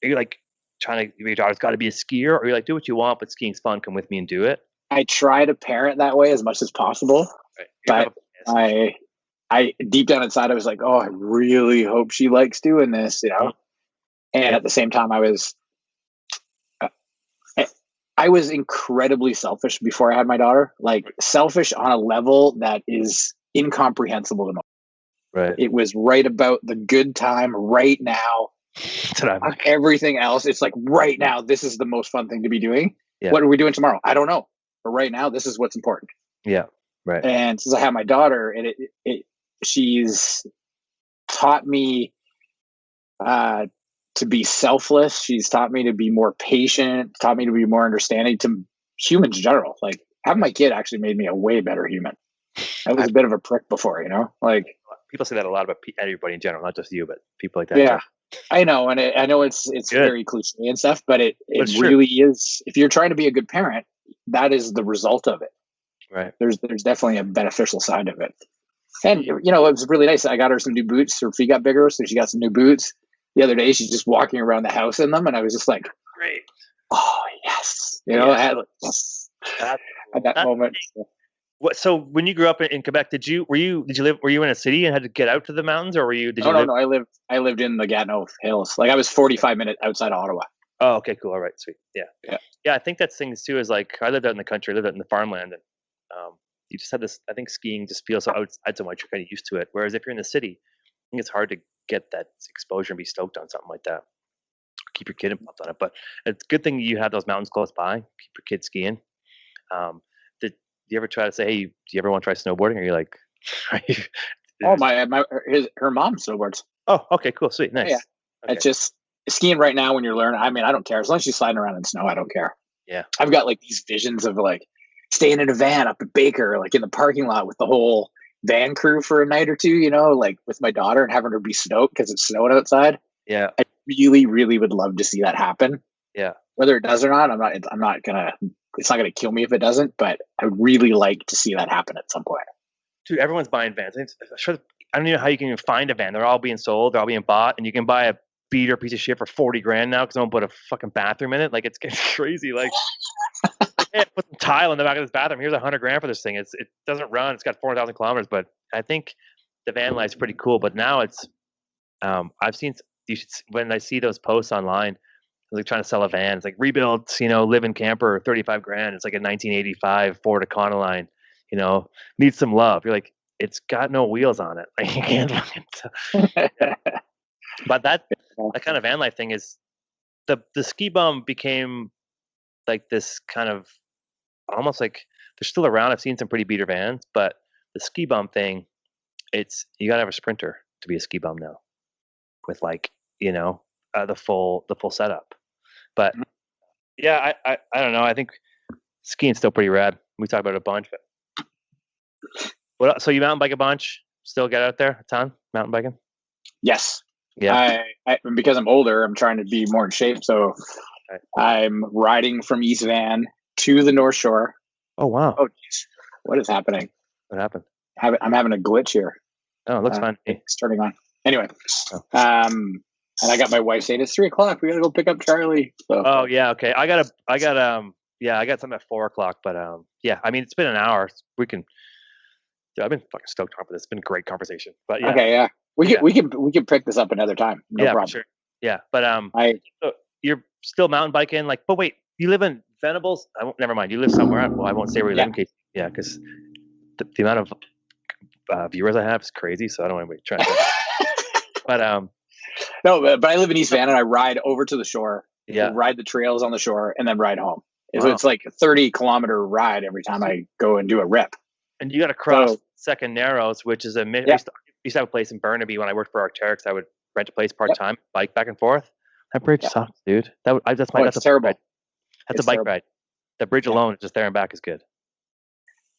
like trying to? Your daughter's got to be a skier, or are you like, do what you want, but skiing's fun. Come with me and do it. I try to parent that way as much as possible, but I deep down inside, I was like, oh, I really hope she likes doing this, And at the same time, I was incredibly selfish before I had my daughter, like selfish on a level that is incomprehensible to me. Right. It was right about the good time right now. Everything else, it's like right now, this is the most fun thing to be doing. Yeah. What are we doing tomorrow? I don't know. But right now, this is what's important. Yeah. Right. And since I have my daughter, and she's taught me to be selfless. She's taught me to be more patient, taught me to be more understanding to humans in general. Like, having my kid actually made me a way better human. I was a bit of a prick before, like people say that a lot about everybody in general, not just you, but people like that. Yeah, I know. And I know it's very cliche and stuff, but it really is. If you're trying to be a good parent, that is the result of it. Right. There's definitely a beneficial side of it. And, it was really nice. I got her some new boots. Her feet got bigger, so she got some new boots. The other day, she's just walking around the house in them, and I was just like, great. Oh, yes. At that moment. What? So when you grew up in Quebec, were you in a city and had to get out to the mountains, or were you? No. I lived in the Gatineau Hills. Like, I was 45 minutes outside of Ottawa. Oh, okay, cool. All right, sweet. Yeah. I think that's things too. Is like, I lived out in the country, I lived out in the farmland, and you just had this. I think skiing just feels so outside so much. You're kind of used to it. Whereas if you're in the city, I think it's hard to get that exposure and be stoked on something like that. Keep your kid involved on it. But it's a good thing you have those mountains close by. Keep your kid skiing. Did you ever try to say, hey, do you ever want to try snowboarding? Or are you like, her mom snowboards. Oh, okay, cool, sweet, nice. Yeah. Okay. It's just skiing right now when you're learning. I mean, I don't care. As long as she's sliding around in snow, I don't care. Yeah. I've got like these visions of like staying in a van up at Baker, like in the parking lot with the whole van crew for a night or two, like with my daughter, and having her be stoked because it's snowing outside. Yeah. I really, really would love to see that happen. Yeah. Whether it does or not, it's not gonna kill me if it doesn't, but I would really like to see that happen at some point. Dude, everyone's buying vans. I don't know how you can even find a van. They're all being sold, they're all being bought, and you can buy a beater piece of shit for $40,000 now because someone put a fucking bathroom in it. Like, it's getting crazy. Like, put some tile in the back of this bathroom. Here's $100,000 for this thing. It doesn't run. It's got 400,000 kilometers, but I think the van life's pretty cool. But now it's, I've seen, when I see those posts online, like trying to sell a van, it's like rebuild, live-in camper, $35,000. It's like a 1985 Ford Econoline, needs some love. You're like, it's got no wheels on it. Like, you can't fucking. But that kind of van life thing is, the ski bum became like this kind of, almost like, they're still around. I've seen some pretty beater vans, but the ski bum thing, you gotta have a Sprinter to be a ski bum now, with like, the full setup. But yeah, I don't know. I think skiing's still pretty rad. We talk about it a bunch, but so you mountain bike a bunch? Still get out there a ton mountain biking? Yes. Yeah. I because I'm older, I'm trying to be more in shape. So I'm riding from East Van to the North Shore. Oh, wow. Oh, geez. What is happening? What happened? I'm having a glitch here. Oh, it looks fine. It's turning on. Anyway, And I got my wife saying, it's 3:00. We got to go pick up Charlie. So. Oh yeah. Okay. I got something at 4:00, but yeah, I mean, it's been an hour. We can, I've been fucking stoked on this. It's been a great conversation, but yeah. Okay. Yeah. We can pick this up another time. No problem. For sure. Yeah. But, so you're still mountain biking, like, but wait, you live in Venables? Never mind. You live somewhere. Well, I won't say where you live in case, because the amount of viewers I have is crazy. So I don't want to try to, but, no, but I live in East Van and I ride over to the shore, ride the trails on the shore and then ride home. Wow. So it's like a 30-kilometer ride every time I go and do a rip. And you got to cross Second Narrows, which is I used to have a place in Burnaby when I worked for Arc'teryx. I would rent a place part-time, bike back and forth. That bridge sucks, dude. That's terrible. That's a bike ride. The bridge alone, just there and back, is good.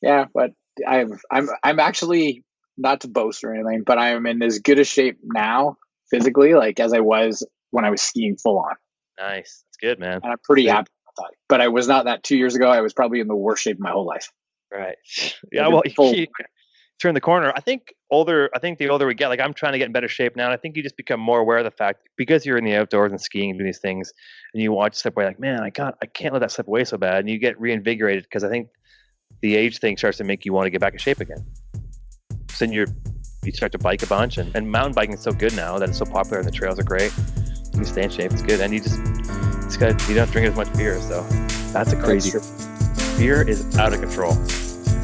Yeah, but I'm actually, not to boast or anything, but I'm in as good a shape now physically, like as I was when I was skiing full on. Nice, that's good, man. And I'm pretty happy about that. But I was not that 2 years ago. I was probably in the worst shape of my whole life. Right. Yeah. Well, you turn the corner. I think the older we get, like I'm trying to get in better shape now. And I think you just become more aware of the fact because you're in the outdoors and skiing and doing these things, and you watch slip away, like, man, I can't let that slip away so bad. And you get reinvigorated because I think the age thing starts to make you want to get back in shape again. So then you start to bike a bunch, and mountain biking is so good now that it's so popular and the trails are great. You stay in shape. It's good, and you don't drink as much beer. So that's a crazy. Beer is out of control.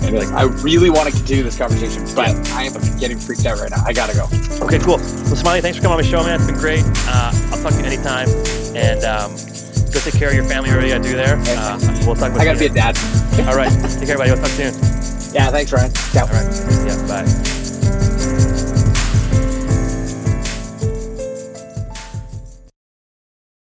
I really want to continue this conversation, but I am getting freaked out right now. I gotta go. Okay, cool. Well, Smiley, thanks for coming on my show, man. It's been great. I'll talk to you anytime, and go take care of your family. Whatever you gotta do there. We'll talk. I gotta be a dad. All right. Take care, everybody. We'll talk soon. Yeah. Thanks, Ryan. Ciao. All right. Yeah. Bye.